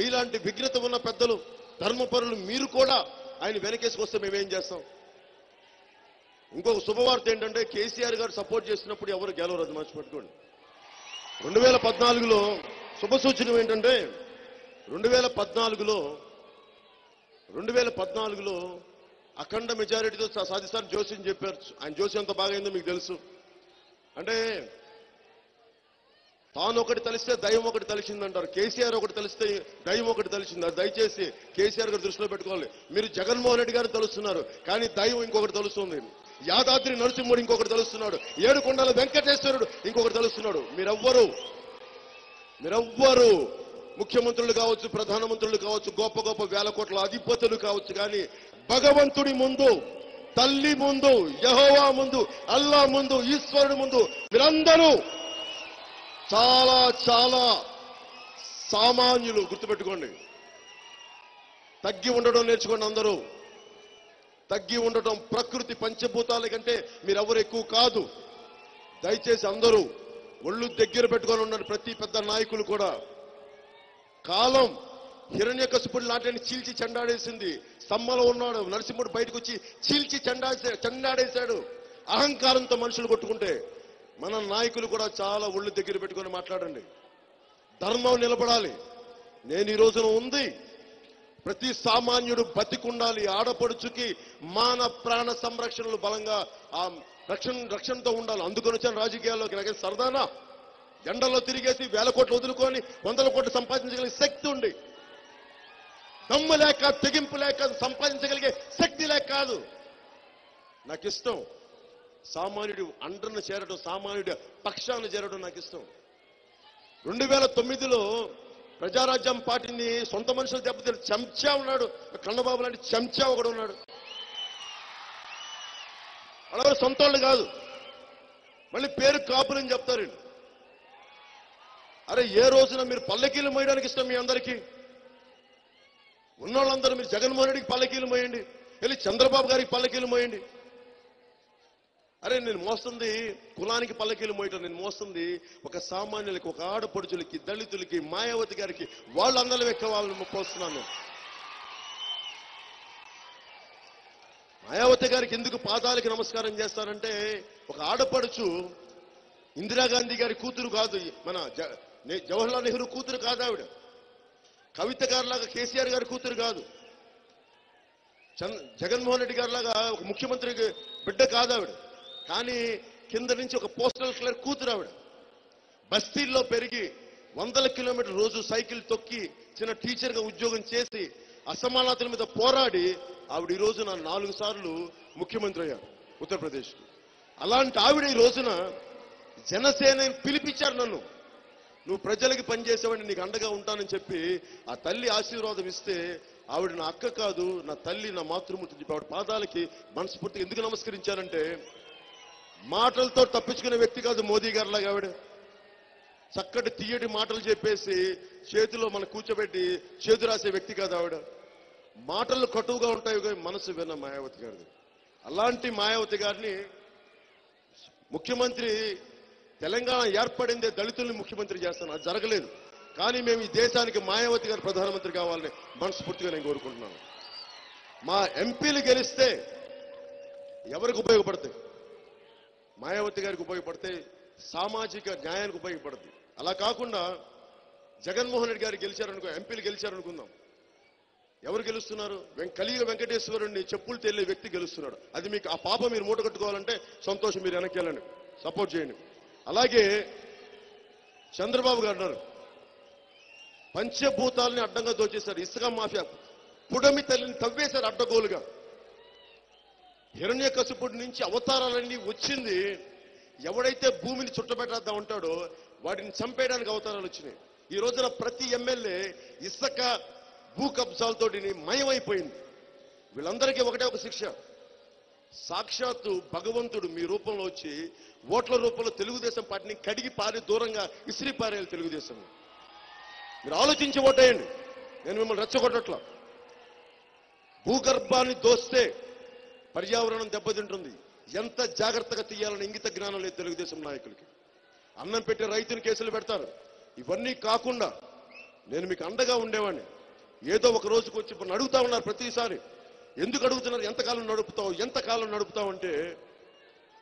మీలాంటి విఘ్నత ఉన్న పెద్దలు, ధర్మపరులు మీరు కూడా ఆయన వెనకేసుకొస్తే మేమేం చేస్తాం? ఇంకొక శుభవార్త ఏంటంటే కేసీఆర్ గారు సపోర్ట్ చేసినప్పుడు ఎవరు గెలవరు, అది మర్చిపెట్టుకోండి. 2014లో శుభ సూచన ఏంటంటే 2014లో అఖండ మెజారిటీతో సాధిస్తారని జోషిని చెప్పారు. ఆయన జోషి ఎంత బాగా అయిందో మీకు తెలుసు. అంటే తాను ఒకటి తలిస్తే దైవం ఒకటి తలిచిందంటారు. కేసీఆర్ ఒకటి తలిస్తే దైవం ఒకటి తలిచింది. దయచేసి కేసీఆర్ గారు దృష్టిలో పెట్టుకోవాలి. మీరు జగన్మోహన్ రెడ్డి గారు తలుస్తున్నారు, కానీ దైవం ఇంకొకటి తలుస్తుంది. యాదాద్రి నరసింహుడు ఇంకొకటి తలుస్తున్నాడు, ఏడుకొండల వెంకటేశ్వరుడు ఇంకొకటి తలుస్తున్నాడు. మీరెవ్వరు ముఖ్యమంత్రులు కావచ్చు, ప్రధానమంత్రులు కావచ్చు, గొప్ప గొప్ప వేల కోట్ల అధిపతులు కావచ్చు, కానీ భగవంతుడి ముందు, తల్లి ముందు, యెహోవా ముందు, అల్లా ముందు, ఈశ్వరుడి ముందు మీరందరూ చాలా చాలా సామాన్యులు. గుర్తుపెట్టుకోండి. తగ్గి ఉండడం నేర్చుకోండి. అందరూ తగ్గి ఉండటం. ప్రకృతి పంచభూతాల కంటే మీరెవరు ఎక్కువ కాదు. దయచేసి అందరూ ఒళ్ళు దగ్గర పెట్టుకొని ఉన్నారు. ప్రతి పెద్ద నాయకులు కూడా. కాలం హిరణ్యకశిపుడు లాంటి చీల్చి చెండాడేసింది. స్తంభంలో ఉన్నాడు నరసింహుడు బయటకు వచ్చి చీల్చి చెండాడేశాడు. అహంకారంతో మనుషులు కొట్టుకుంటే మన నాయకులు కూడా చాలా ఒళ్ళు దగ్గర పెట్టుకొని మాట్లాడండి. ధర్మం నిలబడాలి. నేను ఈ రోజున ఉంది ప్రతి సామాన్యుడు బతికుండాలి. ఆడపడుచుకి మాన ప్రాణ సంరక్షణలు బలంగా ఆ రక్షణతో ఉండాలి. అందుకొని వచ్చాను రాజకీయాల్లోకి. నాకే సరదానా ఎండల్లో తిరిగేసి 1000 కోట్లు వదులుకొని 100 కోట్లు సంపాదించగలిగే శక్తి ఉంది. దమ్ము లేక, తెగింపు లేక, సంపాదించగలిగే శక్తి లేక కాదు. నాకు ఇష్టం సామాన్యుడి అండను చేరడం, సామాన్యుడి పక్షాన్ని చేరడం నాకు ఇష్టం. 2009లో ప్రజారాజ్యం పార్టీని సొంత మనుషులు దెబ్బతిని చెంచా ఉన్నాడు. కన్నబాబు లాంటి చెంచా ఒకడు ఉన్నాడు. అలా సొంత వాళ్ళు కాదు, మళ్ళీ పేరు కాపులని చెప్తారు. అరే ఏ రోజున మీరు పల్లకీలు మోయడానికి ఇష్టం మీ అందరికీ? ఉన్నోళ్ళందరూ మీరు జగన్మోహన్ రెడ్డికి పల్లకీలు మోయండి, వెళ్ళి చంద్రబాబు గారికి పల్లకీలు మోయండి. అరే నేను మోస్తుంది కులానికి పల్లకీలు మోయటం, నేను మోస్తుంది ఒక సామాన్యులకి, ఒక ఆడపడుచులకి, దళితులకి, మాయావతి గారికి, వాళ్ళందరం ఎక్క వాళ్ళని మోస్తున్నాను. మాయావతి గారికి ఎందుకు పాదాలకి నమస్కారం చేస్తానంటే, ఒక ఆడపడుచు ఇందిరాగాంధీ గారి కూతురు కాదు, మన జవహర్లాల్ నెహ్రూ కూతురు కాదు ఆవిడ. కవిత గారిలాగా కేసీఆర్ గారి కూతురు కాదు. జగన్మోహన్ రెడ్డి గారిలాగా ఒక ముఖ్యమంత్రి బిడ్డ కాదు ఆవిడ. కానీ కింద నుంచి ఒక పోస్టల్ క్లర్క్ కూతురు ఆవిడ. బస్తీల్లో పెరిగి 100 కిలోమీటర్ రోజు సైకిల్ తొక్కి చిన్న టీచర్గా ఉద్యోగం చేసి అసమానతల మీద పోరాడి ఆవిడ ఈ రోజున 4 సార్లు ముఖ్యమంత్రి అయ్యారు ఉత్తరప్రదేశ్కి. అలాంటి ఆవిడ ఈ రోజున జనసేన పిలిపించారు నన్ను. నువ్వు ప్రజలకి పనిచేసేవాడిని, నీకు అండగా ఉంటానని చెప్పి ఆ తల్లి ఆశీర్వాదం ఇస్తే, ఆవిడ నా అక్క కాదు, నా తల్లి, నా మాతృమూర్తి చెప్పి ఆవిడ పాదాలకి మనస్ఫూర్తిగా ఎందుకు నమస్కరించారంటే, మాటలతో తప్పించుకునే వ్యక్తి కాదు మోదీ గారిలాగా ఆవిడ. చక్కటి తీయటి మాటలు చెప్పేసి చేతిలో మనం కూర్చోబెట్టి చేతు రాసే వ్యక్తి కాదు ఆవిడ. మాటలు కటువుగా ఉంటాయి, మనసు విన్న మాయావతి గారిది. అలాంటి మాయావతి గారిని ముఖ్యమంత్రి, తెలంగాణ ఏర్పడిందే దళితుల్ని ముఖ్యమంత్రి చేస్తాను, అది జరగలేదు. కానీ మేము ఈ దేశానికి మాయావతి గారు ప్రధానమంత్రి కావాలని మనస్ఫూర్తిగా నేను కోరుకుంటున్నాను. మా ఎంపీలు గెలిస్తే ఎవరికి ఉపయోగపడతాయి? మాయావతి గారికి ఉపయోగపడతాయి, సామాజిక న్యాయానికి ఉపయోగపడుతుంది. అలా కాకుండా జగన్మోహన్ రెడ్డి గారు గెలిచారనుకో, ఎంపీలు గెలిచారనుకుందాం, ఎవరు గెలుస్తున్నారు? కలియుగ వెంకటేశ్వరుడిని చెప్పులు తెల్లే వ్యక్తి గెలుస్తున్నాడు. అది మీకు ఆ పాప మీరు మూట కట్టుకోవాలంటే సంతోషం, మీరు వెనక్కి వెళ్ళండి, సపోర్ట్ చేయండి. అలాగే చంద్రబాబు గారు అన్నారు, పంచభూతాలని అడ్డంగా దోచేశారు. ఇసుక మాఫియా పుడమి తల్లిని తవ్వేశారు అడ్డగోలుగా. హిరణ్యకశిపుడి నుంచి అవతారాలన్నీ వచ్చింది. ఎవడైతే భూమిని చుట్టబెట్టేద్దాం ఉంటాడో వాటిని చంపేయడానికి అవతారాలు వచ్చినాయి. ఈ రోజున ప్రతి ఎమ్మెల్యే ఇసుక భూ కబ్జాలతోటి మయమైపోయింది. వీళ్ళందరికీ ఒకటే ఒక శిక్ష, సాక్షాత్తు భగవంతుడు మీ రూపంలో వచ్చి ఓట్ల రూపంలో తెలుగుదేశం పార్టీని కడిగి పారి దూరంగా ఇసిరి పారేయాలి. తెలుగుదేశం మీరు ఆలోచించి ఓటేయండి. నేను మిమ్మల్ని రెచ్చగొట్టట్లా. భూగర్భాన్ని దోస్తే పర్యావరణం దెబ్బతింటుంది. ఎంత జాగ్రత్తగా తీయాలని ఇంగిత జ్ఞానం లేదు తెలుగుదేశం నాయకులకి. అన్నం పెట్టే రైతుని కేసులు పెడతారు. ఇవన్నీ కాకుండా నేను మీకు అండగా ఉండేవాడిని. ఏదో ఒక రోజుకు వచ్చి ఇప్పుడు అడుగుతా ఉన్నారు ప్రతిసారి, ఎందుకు అడుగుతున్నారు, ఎంతకాలం నడుపుతావు అంటే,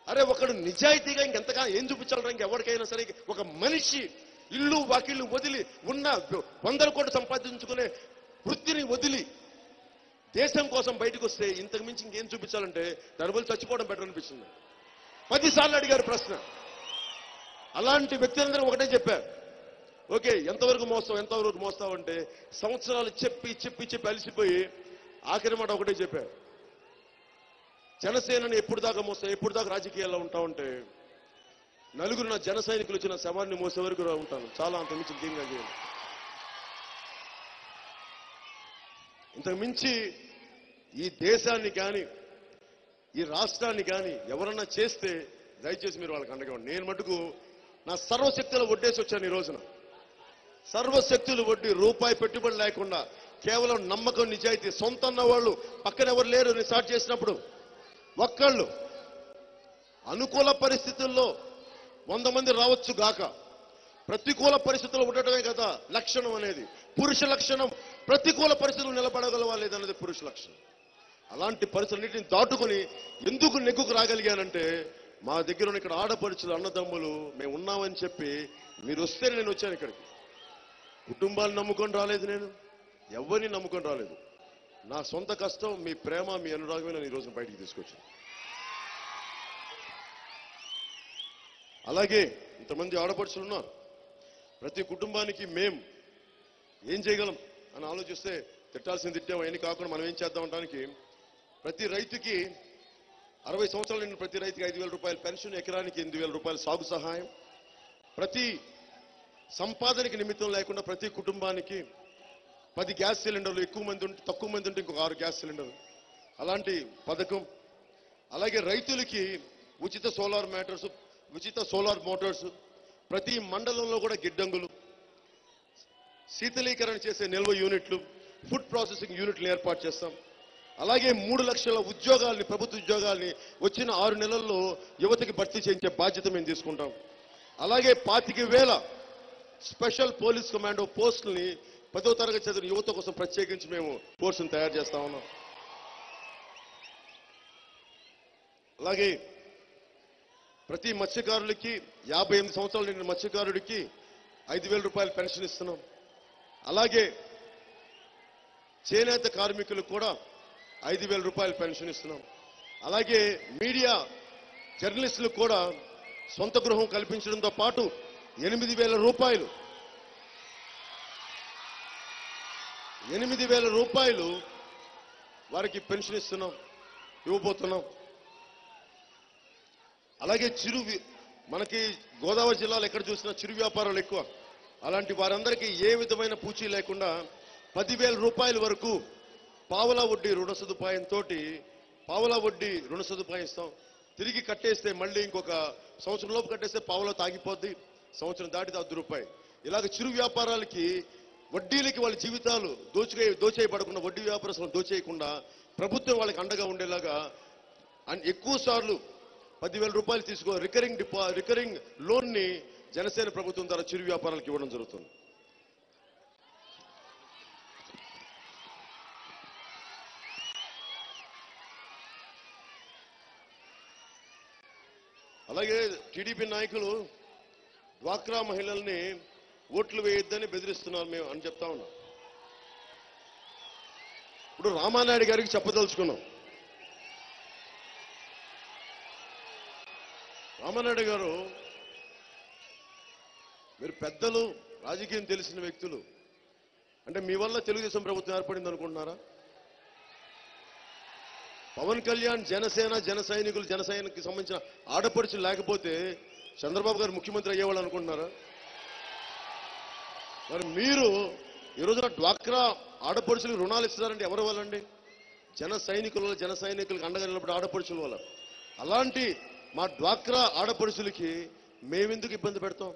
అరే ఒకడు నిజాయితీగా ఇంకెంతకాలం ఏం చూపించాలరా? ఇంకెవరికైనా సరే ఒక మనిషి ఇల్లు వాకిళ్ళు వదిలి ఉన్న 100 కోట్లు సంపాదించుకునే వృత్తిని వదిలి దేశం కోసం బయటకు వస్తే ఇంతకు మించి ఇంకేం చూపించాలంటే దాని వల్ల చచ్చిపోవడం బెటర్ అనిపిస్తుంది. 10 సార్లు అడిగారు ప్రశ్న. అలాంటి వ్యక్తులందరూ ఒకటే చెప్పారు, ఓకే ఎంతవరకు మోస్తావు అంటే సంవత్సరాలు చెప్పి అలసిపోయి ఆఖరి మాట ఒకటే చెప్పారు, జనసేనని ఎప్పుడు దాకా రాజకీయాల్లో ఉంటామంటే, నలుగురు నా జన సైనికులు వచ్చిన శవాన్ని మోసే వరకు ఉంటాను, చాలా అంత మించి ఇంకేంగా చేయాలి. ఇంతకు మించి ఈ దేశాన్ని కానీ ఈ రాష్ట్రాన్ని కానీ ఎవరన్నా చేస్తే దయచేసి మీరు వాళ్ళకి అండగా ఉండండి. నేను మటుకు నా సర్వశక్తులు ఒడ్డేసి వచ్చాను ఈ రోజున. సర్వశక్తులు ఒడ్డి రూపాయి పెట్టుబడి లేకుండా కేవలం నమ్మకం, నిజాయితీ, సొంత అన్న వాళ్ళు పక్కన ఎవరు లేరు. నేను స్టార్ట్ చేసినప్పుడు ఒక్కళ్ళు అనుకూల పరిస్థితుల్లో 100 మంది రావచ్చు గాక, ప్రతికూల పరిస్థితుల్లో ఉండటమే కదా లక్షణం అనేది. పురుష లక్షణం ప్రతికూల పరిస్థితులు నిలబడగలవా లేదన్నది పురుష లక్షణం. అలాంటి పరిస్థితులన్నింటిని దాటుకుని ఎందుకు నెగ్గుకు రాగలిగానంటే మా దగ్గర ఉన్న ఇక్కడ ఆడపడుచులు, అన్నదమ్ములు మేము ఉన్నామని చెప్పి మీరు వస్తేనే నేను వచ్చాను ఇక్కడికి. కుటుంబాన్ని నమ్ముకొని రాలేదు, నేను ఎవరిని నమ్ముకొని రాలేదు. నా సొంత కష్టం, మీ ప్రేమ, మీ అనురాగమే నేను ఈ రోజున బయటికి తీసుకొచ్చాను. అలాగే ఇంతమంది ఆడపడుచులు ఉన్నారు. ప్రతి కుటుంబానికి మేం ఏం చేయగలం అని ఆలోచిస్తే తిట్టాల్సింది తిట్టాం, అవన్నీ కాకుండా మనం ఏం చేద్దాం అనడానికి ప్రతి రైతుకి 60 సంవత్సరాలు నిండిన ప్రతి రైతుకి 5,000 రూపాయల పెన్షన్, ఎకరానికి 8,000 రూపాయల సాగు సహాయం, ప్రతి సంపాదనకి నిమిత్తం లేకుండా ప్రతి కుటుంబానికి 10 గ్యాస్ సిలిండర్లు, ఎక్కువ మంది ఉంటే తక్కువ మంది ఉంటే ఇంకొక 6 గ్యాస్ సిలిండర్లు, అలాంటి పథకం. అలాగే రైతులకి ఉచిత సోలార్ మ్యాటర్స్, ఉచిత సోలార్ మోటార్స్, ప్రతి మండలంలో కూడా గిడ్డంగులు, శీతలీకరణ చేసే నిల్వ యూనిట్లు, ఫుడ్ ప్రాసెసింగ్ యూనిట్లు ఏర్పాటు చేస్తాం. అలాగే 3 లక్షల ఉద్యోగాల్ని, ప్రభుత్వ ఉద్యోగాల్ని వచ్చిన 6 నెలల్లో యువతకి భర్తీ చేయించే బాధ్యత మేము తీసుకుంటాం. అలాగే 25,000 స్పెషల్ పోలీస్ కమాండో పోస్టుల్ని 10వ తరగతి చదివిన యువత కోసం ప్రత్యేకించి మేము కోర్సును తయారు చేస్తా ఉన్నాం. అలాగే ప్రతి మత్స్యకారులకి 58 సంవత్సరాలు నిండిన మత్స్యకారుడికి 5,000 రూపాయల పెన్షన్ ఇస్తున్నాం. అలాగే చేనేత కార్మికులకు కూడా 5,000 రూపాయల పెన్షన్ ఇస్తున్నాం. అలాగే మీడియా జర్నలిస్టులకు కూడా సొంత గృహం కల్పించడంతో పాటు 8,000 రూపాయలు 8,000 రూపాయలు వారికి పెన్షన్ ఇవ్వబోతున్నాం. అలాగే మనకి గోదావరి జిల్లాలో ఎక్కడ చూసినా చిరు వ్యాపారాలు ఎక్కువ. అలాంటి వారందరికీ ఏ విధమైన పూచీ లేకుండా 10,000 రూపాయల వరకు పావలా వడ్డీ రుణ సదుపాయంతో పావలా వడ్డీ రుణ సదుపాయం ఇస్తాం. తిరిగి కట్టేస్తే మళ్ళీ ఇంకొక సంవత్సరం లోపు కట్టేస్తే పావలా తాగిపోద్ది, సంవత్సరం దాటితే ₹10. ఇలాగ చిరు వ్యాపారాలకి వడ్డీలకి వాళ్ళ జీవితాలు దోచేయబడకుండా, వడ్డీ వ్యాపారస్తులను దోచేయకుండా ప్రభుత్వం వాళ్ళకి అండగా ఉండేలాగా ఎక్కువ సార్లు 10,000 రూపాయలు తీసుకో రికరింగ్ లోన్ ని జనసేన ప్రభుత్వం ద్వారా చిరు వ్యాపారాలకు ఇవ్వడం జరుగుతుంది. అలాగే టీడీపీ నాయకులు డ్వాక్రా మహిళల్ని ఓట్లు వేయొద్దని బెదిరిస్తున్నారు మేము అని చెప్తా ఉన్నాం. ఇప్పుడు రామానాయుడు గారికి చెప్పదలుచుకున్నాం. రామానాయుడు గారు, మీరు పెద్దలు, రాజకీయం తెలిసిన వ్యక్తులు, అంటే మీ వల్ల తెలుగుదేశం ప్రభుత్వం ఏర్పడింది అనుకుంటున్నారా? పవన్ కళ్యాణ్ జనసేన, జన సైనికులకు సంబంధించిన ఆడపడుచులు లేకపోతే చంద్రబాబు గారు ముఖ్యమంత్రి అయ్యేవాళ్ళు అనుకుంటున్నారా? మరి మీరు ఈ రోజున డ్వాక్రా ఆడపడుచులకు రుణాలు ఇస్తున్నారంటే ఎవరి వల్లండి? జన సైనికులకు అండగా నిలబడే ఆడపడుచుల వల్ల. అలాంటి మా డ్వాక్రా ఆడపడుచులకి మేమెందుకు ఇబ్బంది పెడతాం?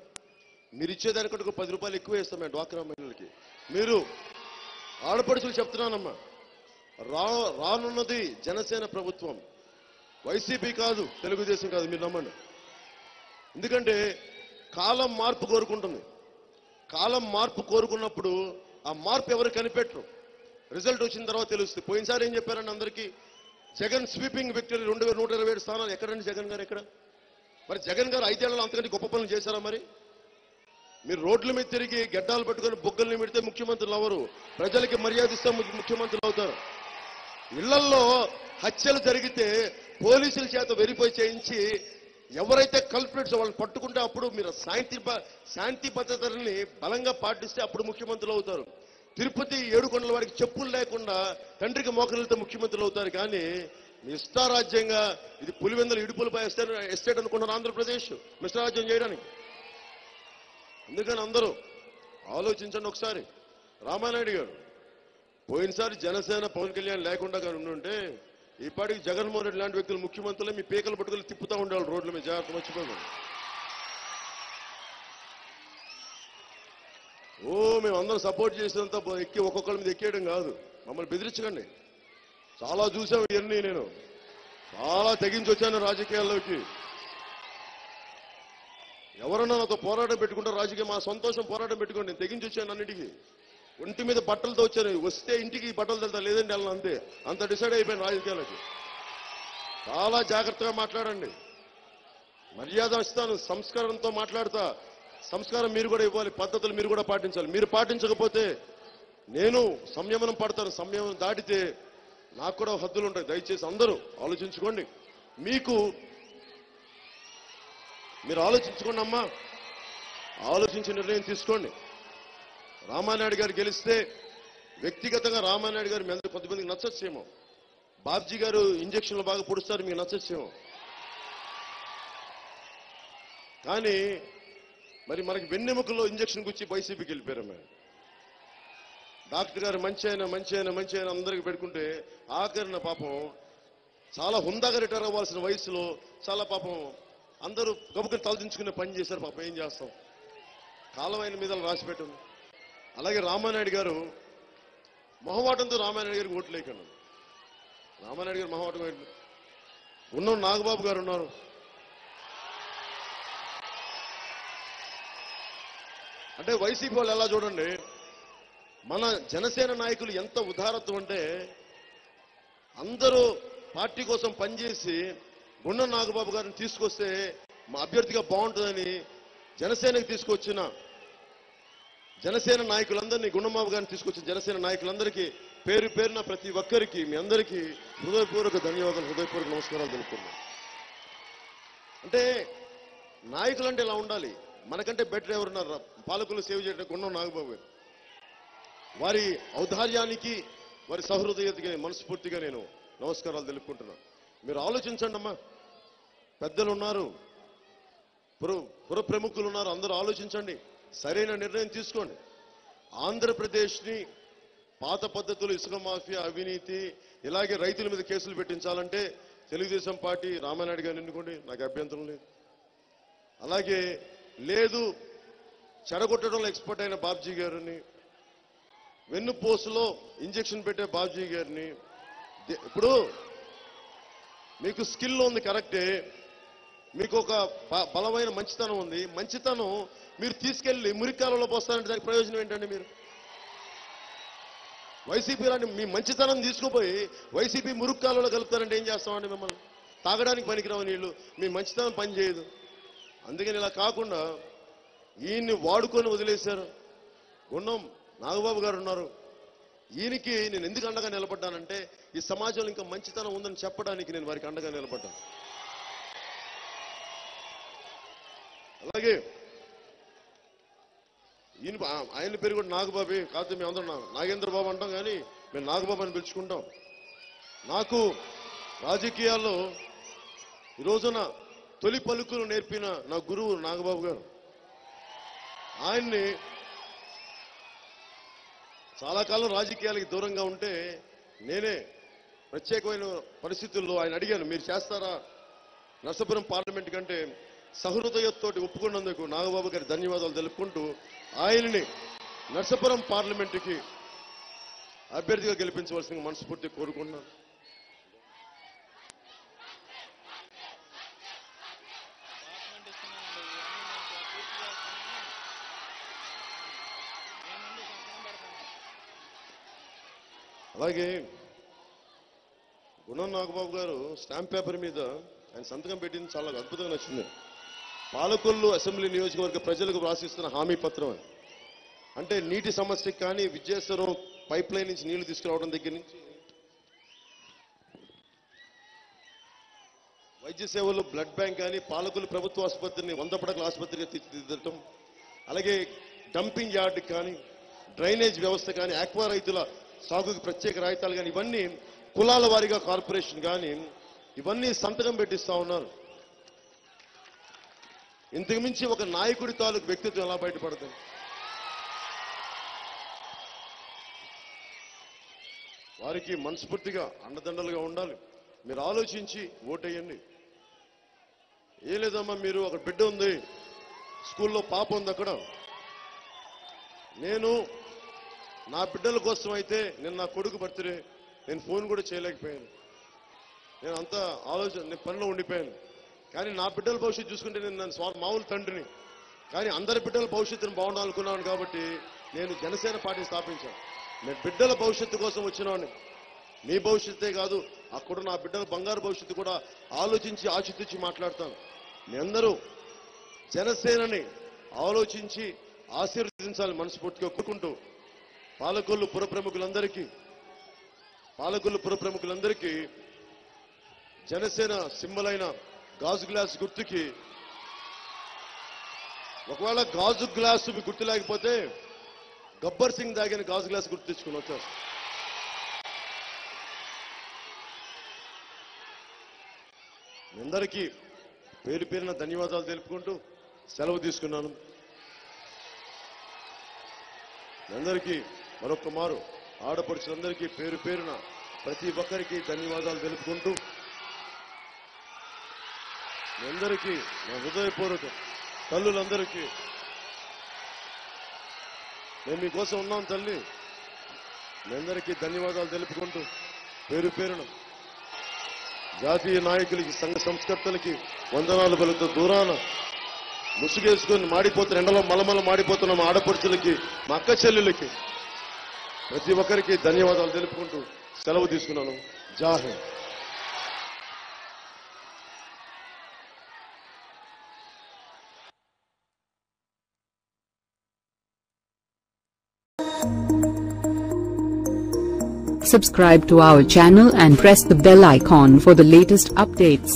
మీరు ఇచ్చేదానికంటే ఒక 10 రూపాయలు ఎక్కువ ఇస్తాం మేము డ్వాక్రా మహిళలకి. మీరు ఆడపడుచులు చెప్తున్నానమ్మా, రానున్నది జనసేన ప్రభుత్వం, వైసీపీ కాదు, తెలుగుదేశం కాదు, మీరు నమ్మండి. ఎందుకంటే కాలం మార్పు కోరుకుంటుంది. కాలం మార్పు కోరుకున్నప్పుడు ఆ మార్పు ఎవరు కనిపెట్టరు, రిజల్ట్ వచ్చిన తర్వాత తెలుస్తుంది. పోయినసారి ఏం చెప్పారండి అందరికీ? జగన్ స్వీపింగ్ విక్టరీ 2,127 స్థానాలు. ఎక్కడండి జగన్ గారు? ఎక్కడ? మరి జగన్ గారు 5 ఏళ్లలో అంతకంటే గొప్ప పనులు చేశారా? మరి మీరు రోడ్ల మీద తిరిగి గడ్డాలు పెట్టుకుని బొగ్గల్ని పెడితే ముఖ్యమంత్రులు అవరు, ప్రజలకి మర్యాద ఇస్తే ముఖ్యమంత్రులు అవుతారు. ఇళ్లల్లో హత్యలు జరిగితే పోలీసుల చేత వెరిఫై చేయించి ఎవరైతే కల్ప్రిట్స్ వాళ్ళని పట్టుకుంటే అప్పుడు మీరు శాంతి భద్రతల్ని బలంగా పాటిస్తే అప్పుడు ముఖ్యమంత్రులు అవుతారు. తిరుపతి ఏడుకొండల వారికి చెప్పులు లేకుండా తండ్రికి మోకరితో ముఖ్యమంత్రులు అవుతారు. కానీ మీ ఇష్టారాజ్యంగా ఇది పులివెందుల ఇడుపులపై ఎస్టేట్ అనుకుంటున్నారు ఆంధ్రప్రదేశ్ ఇష్టారాజ్యం చేయడానికి. అందుకని అందరూ ఆలోచించండి ఒకసారి. రామానాయుడు గారు, పోయినసారి జనసేన పవన్ కళ్యాణ్ లేకుండా కానీ ఉండుంటే ఇప్పటికి జగన్మోహన్ రెడ్డి లాంటి వ్యక్తులు ముఖ్యమంత్రులే మీ పీకలు పట్టుకుని తిప్పుతూ ఉండేవాళ్ళు రోడ్ల మీద. జాగ్రత్త, మర్చిపోయాం. మేము అందరం సపోర్ట్ చేసినంత ఎక్కి ఒక్కొక్కరి మీద ఎక్కేయడం కాదు. మమ్మల్ని బెదిరించకండి. చాలా చూసాం ఇవన్నీ. నేను చాలా తెగించి వచ్చాను రాజకీయాల్లోకి. ఎవరన్నా నాతో పోరాటం పెట్టుకుంటే రాజకీయం మా సంతోషం, పోరాటం పెట్టుకోండి. నేను తెగించి వచ్చాను అన్నిటికీ. ఒంటి మీద బట్టలతో వచ్చాను. వస్తే ఇంటికి బట్టలు తెలుతా, లేదండి వెళ్ళను, అంతే. అంత డిసైడ్ అయిపోయాను రాజకీయాలకి. చాలా జాగ్రత్తగా మాట్లాడండి. మర్యాద ఇస్తాను, సంస్కారంతో మాట్లాడతా. సంస్కారం మీరు కూడా ఇవ్వాలి, పద్ధతులు మీరు కూడా పాటించాలి. మీరు పాటించకపోతే నేను సంయమనం పడతాను. సంయమనం దాటితే నాకు కూడా హద్దులు ఉంటాయి. దయచేసి అందరూ ఆలోచించుకోండి. మీరు ఆలోచించుకోండి అమ్మా. ఆలోచించి నిర్ణయం తీసుకోండి. రామానాయుడు గారు గెలిస్తే వ్యక్తిగతంగా రామానాయుడు గారు మీ అందరూ కొంతమందికి నచ్చచ్చేమో. బాబ్జీ గారు ఇంజక్షన్లు బాగా పొడుస్తారు, మీకు నచ్చచ్చేమో. కానీ మరి మనకి వెన్నెముకల్లో ఇంజక్షన్ గుచ్చి వైసీపీకి వెళ్ళిపోయారు. మేము డాక్టర్ గారు మంచి అయినా అందరికి పెట్టుకుంటే ఆఖరిన పాపం చాలా హుందాగా రిటైర్ అవ్వాల్సిన వయసులో చాలా పాపం అందరూ గబుకుని తలదించుకునే పని చేశారు. పాపం ఏం చేస్తాం, కాలం ఆయన మీద రాసి పెట్టండి. అలాగే రామానాయుడు గారు మొహమాటంతో రామానాయుడు గారికి ఓట్లు లేకన్నాడు. రామానాయుడు గారు మొహమాటం ఉన్న నాగబాబు గారు ఉన్నారు. అంటే వైసీపీ వాళ్ళు ఎలా చూడండి, మన జనసేన నాయకులు ఎంత ఉదారత్వం అంటే అందరూ పార్టీ కోసం పనిచేసి గుండం నాగబాబు గారిని తీసుకొస్తే మా అభ్యర్థిగా బాగుంటుందని జనసేనకి తీసుకొచ్చిన జనసేన నాయకులందరినీ, గుండబాబు గారిని తీసుకొచ్చిన జనసేన నాయకులందరికీ పేరు పేరున ప్రతి ఒక్కరికి మీ అందరికీ హృదయపూర్వక ధన్యవాదాలు, హృదయపూర్వక నమస్కారాలు తెలుపుతున్నాను. అంటే నాయకులు అంటే ఇలా ఉండాలి. మనకంటే బెటర్ ఎవరున్నారు? పాలకులు సేవ చేయడం గుండం నాగబాబు గారు. వారి ఔదార్యానికి, వారి సహృదయతకి మనస్ఫూర్తిగా నేను నమస్కారాలు తెలుపుకుంటున్నాను. మీరు ఆలోచించండి అమ్మా. పెద్దలు ఉన్నారు, పుర ప్రముఖులు ఉన్నారు, అందరూ ఆలోచించండి. సరైన నిర్ణయం తీసుకోండి. ఆంధ్రప్రదేశ్ని పాత పద్ధతులు, ఇసుక మాఫియా, అవినీతి, ఇలాగే రైతుల మీద కేసులు పెట్టించాలంటే తెలుగుదేశం పార్టీ రామానాయుడు గారిని ఎన్నుకోండి, నాకు అభ్యంతరం లేదు. అలాగే లేదు చెడగొట్టడంలో ఎక్స్పర్ట్ అయిన బాబ్జీ గారిని, వెన్నుపోసులో ఇంజక్షన్ పెట్టే బాబ్జీ గారిని. ఇప్పుడు మీకు స్కిల్ ఉంది కరెక్టే, మీకు ఒక బలమైన మంచితనం ఉంది. మంచితనం మీరు తీసుకెళ్లి మురికాలలో పోస్తారంటే దానికి ప్రయోజనం ఏంటండి? మీరు వైసీపీ లాంటి మీ మంచితనం తీసుకుపోయి వైసీపీ మురుక్కాలలో కలుపుతారంటే ఏం చేస్తామండి? మిమ్మల్ని తాగడానికి పనికిరావు నీళ్లు, మీ మంచితనం పనిచేయదు. అందుకని ఇలా కాకుండా ఈయన్ని వాడుకొని వదిలేశారు. గుండం నాగబాబు గారు ఉన్నారు. ఈయనకి నేను ఎందుకు అండగా నిలబడ్డానంటే ఈ సమాజంలో ఇంకా మంచితనం ఉందని చెప్పడానికి నేను వారికి అండగా నిలబడ్డాను. అలాగే ఆయన పేరు కూడా నాగబాబే కాదు, మేము అందరం నాగేంద్ర బాబు అంటాం, కానీ మేము నాగబాబు అని పిలుచుకుంటాం. నాకు రాజకీయాల్లో ఈ రోజున తొలి పలుకులు నేర్పిన నా గురువు నాగబాబు గారు. ఆయన్ని చాలా కాలం రాజకీయాలకి దూరంగా ఉంటే నేనే ప్రత్యేకమైన పరిస్థితుల్లో ఆయన అడిగాను, మీరు చేస్తారా నర్సాపురం పార్లమెంట్ కంటే సహృదయతో ఒప్పుకున్నందుకు నాగబాబు గారి ధన్యవాదాలు తెలుపుకుంటూ ఆయనని నర్సాపురం పార్లమెంటుకి అభ్యర్థిగా గెలిపించవలసిన మనస్ఫూర్తిగా కోరుకుంటున్నాను. అలాగే గుణం నాగబాబు గారు స్టాంప్ పేపర్ మీద ఆయన సంతకం పెట్టింది చాలా అద్భుతంగా నచ్చింది. పాలకొల్లు అసెంబ్లీ నియోజకవర్గ ప్రజలకు రాసిస్తున్న హామీ పత్రం అని. అంటే నీటి సమస్యకి కానీ, విద్యాసరం పైప్ లైన్ నుంచి నీళ్లు తీసుకురావడం దగ్గర నుంచి వైద్య సేవలు, బ్లడ్ బ్యాంక్ కానీ, పాలకొల్లు ప్రభుత్వ ఆసుపత్రిని 100 పడకల ఆసుపత్రిగా తీర్చిదిద్దటం, అలాగే డంపింగ్ యార్డ్ కానీ, డ్రైనేజ్ వ్యవస్థ కానీ, ఆక్వా రైతుల సాగుకి ప్రత్యేక రాయితాలు కానీ, ఇవన్నీ కులాల వారీగా కార్పొరేషన్ కానీ ఇవన్నీ సంతకం పెట్టిస్తా ఉన్నారు. ఇంతకు మించి ఒక నాయకుడి తాలూకు వ్యక్తిత్వం ఎలా బయటపడుతుంది? వారికి మనస్ఫూర్తిగా అండదండలుగా ఉండాలి. మీరు ఆలోచించి ఓటేయండి. ఏం లేదమ్మా, మీరు ఒక బిడ్డ ఉంది, స్కూల్లో పాప ఉంది, అక్కడ నేను నా బిడ్డల కోసం అయితే నేను నా కొడుకు బర్త్డే నేను ఫోన్ కూడా చేయలేకపోయాను. నేను అంతా నేను పనిలో ఉండిపోయాను. కానీ నా బిడ్డల భవిష్యత్తు చూసుకుంటే నేను మామూలు తండ్రిని, కానీ అందరి బిడ్డల భవిష్యత్తును బాగుండాలనుకున్నాను. కాబట్టి నేను జనసేన పార్టీ స్థాపించాను. నేను బిడ్డల భవిష్యత్తు కోసం వచ్చినవాడిని. మీ భవిష్యత్తే కాదు, అక్కడ నా బిడ్డల బంగారు భవిష్యత్తు కూడా ఆలోచించి ఆచితూచి మాట్లాడతాను. మీ అందరూ జనసేనని ఆలోచించి ఆశీర్వదించాలి మనస్ఫూర్తిగా కోరుకుంటూ, పాలకొల్లు పుర ప్రముఖులందరికీ జనసేన సింబల్ అయిన గాజు గ్లాస్ గుర్తుకి, ఒకవేళ గాజు గ్లాసు మీ గుర్తు లేకపోతే గబ్బర్ సింగ్ దాగిన గాజు గ్లాస్ గుర్తు తెచ్చుకుని వచ్చారు. మీ అందరికీ పేరు పేరున ధన్యవాదాలు తెలుపుకుంటూ సెలవు తీసుకున్నాను. మీ అందరికీ మరొక మారు ఆడపడుచులందరికీ పేరు పేరున ప్రతి ఒక్కరికి ధన్యవాదాలు తెలుపుకుంటూ, మీ అందరికీ నా హృదయపూర్వక తల్లులందరికీ మేము మీకోసం ఉన్నాం తల్లి, మీ అందరికీ ధన్యవాదాలు తెలుపుకుంటూ పేరు పేరున జాతీయ నాయకులకి, సంఘ సంస్కర్తలకి వందనాలు పలుకుతూ, దూరాన ముసుగేసుకొని మాడిపోతున్న ఎండలో మలమల మాడిపోతున్న మా ఆడపడుచులకి, మా అక్క చెల్లెలకి ప్రతి ఒక్కరికి ధన్యవాదాలు తెలుపుకుంటూ సెలవు తీసుకున్నాను. జై Hind. Subscribe to our channel and press the bell icon for the latest updates.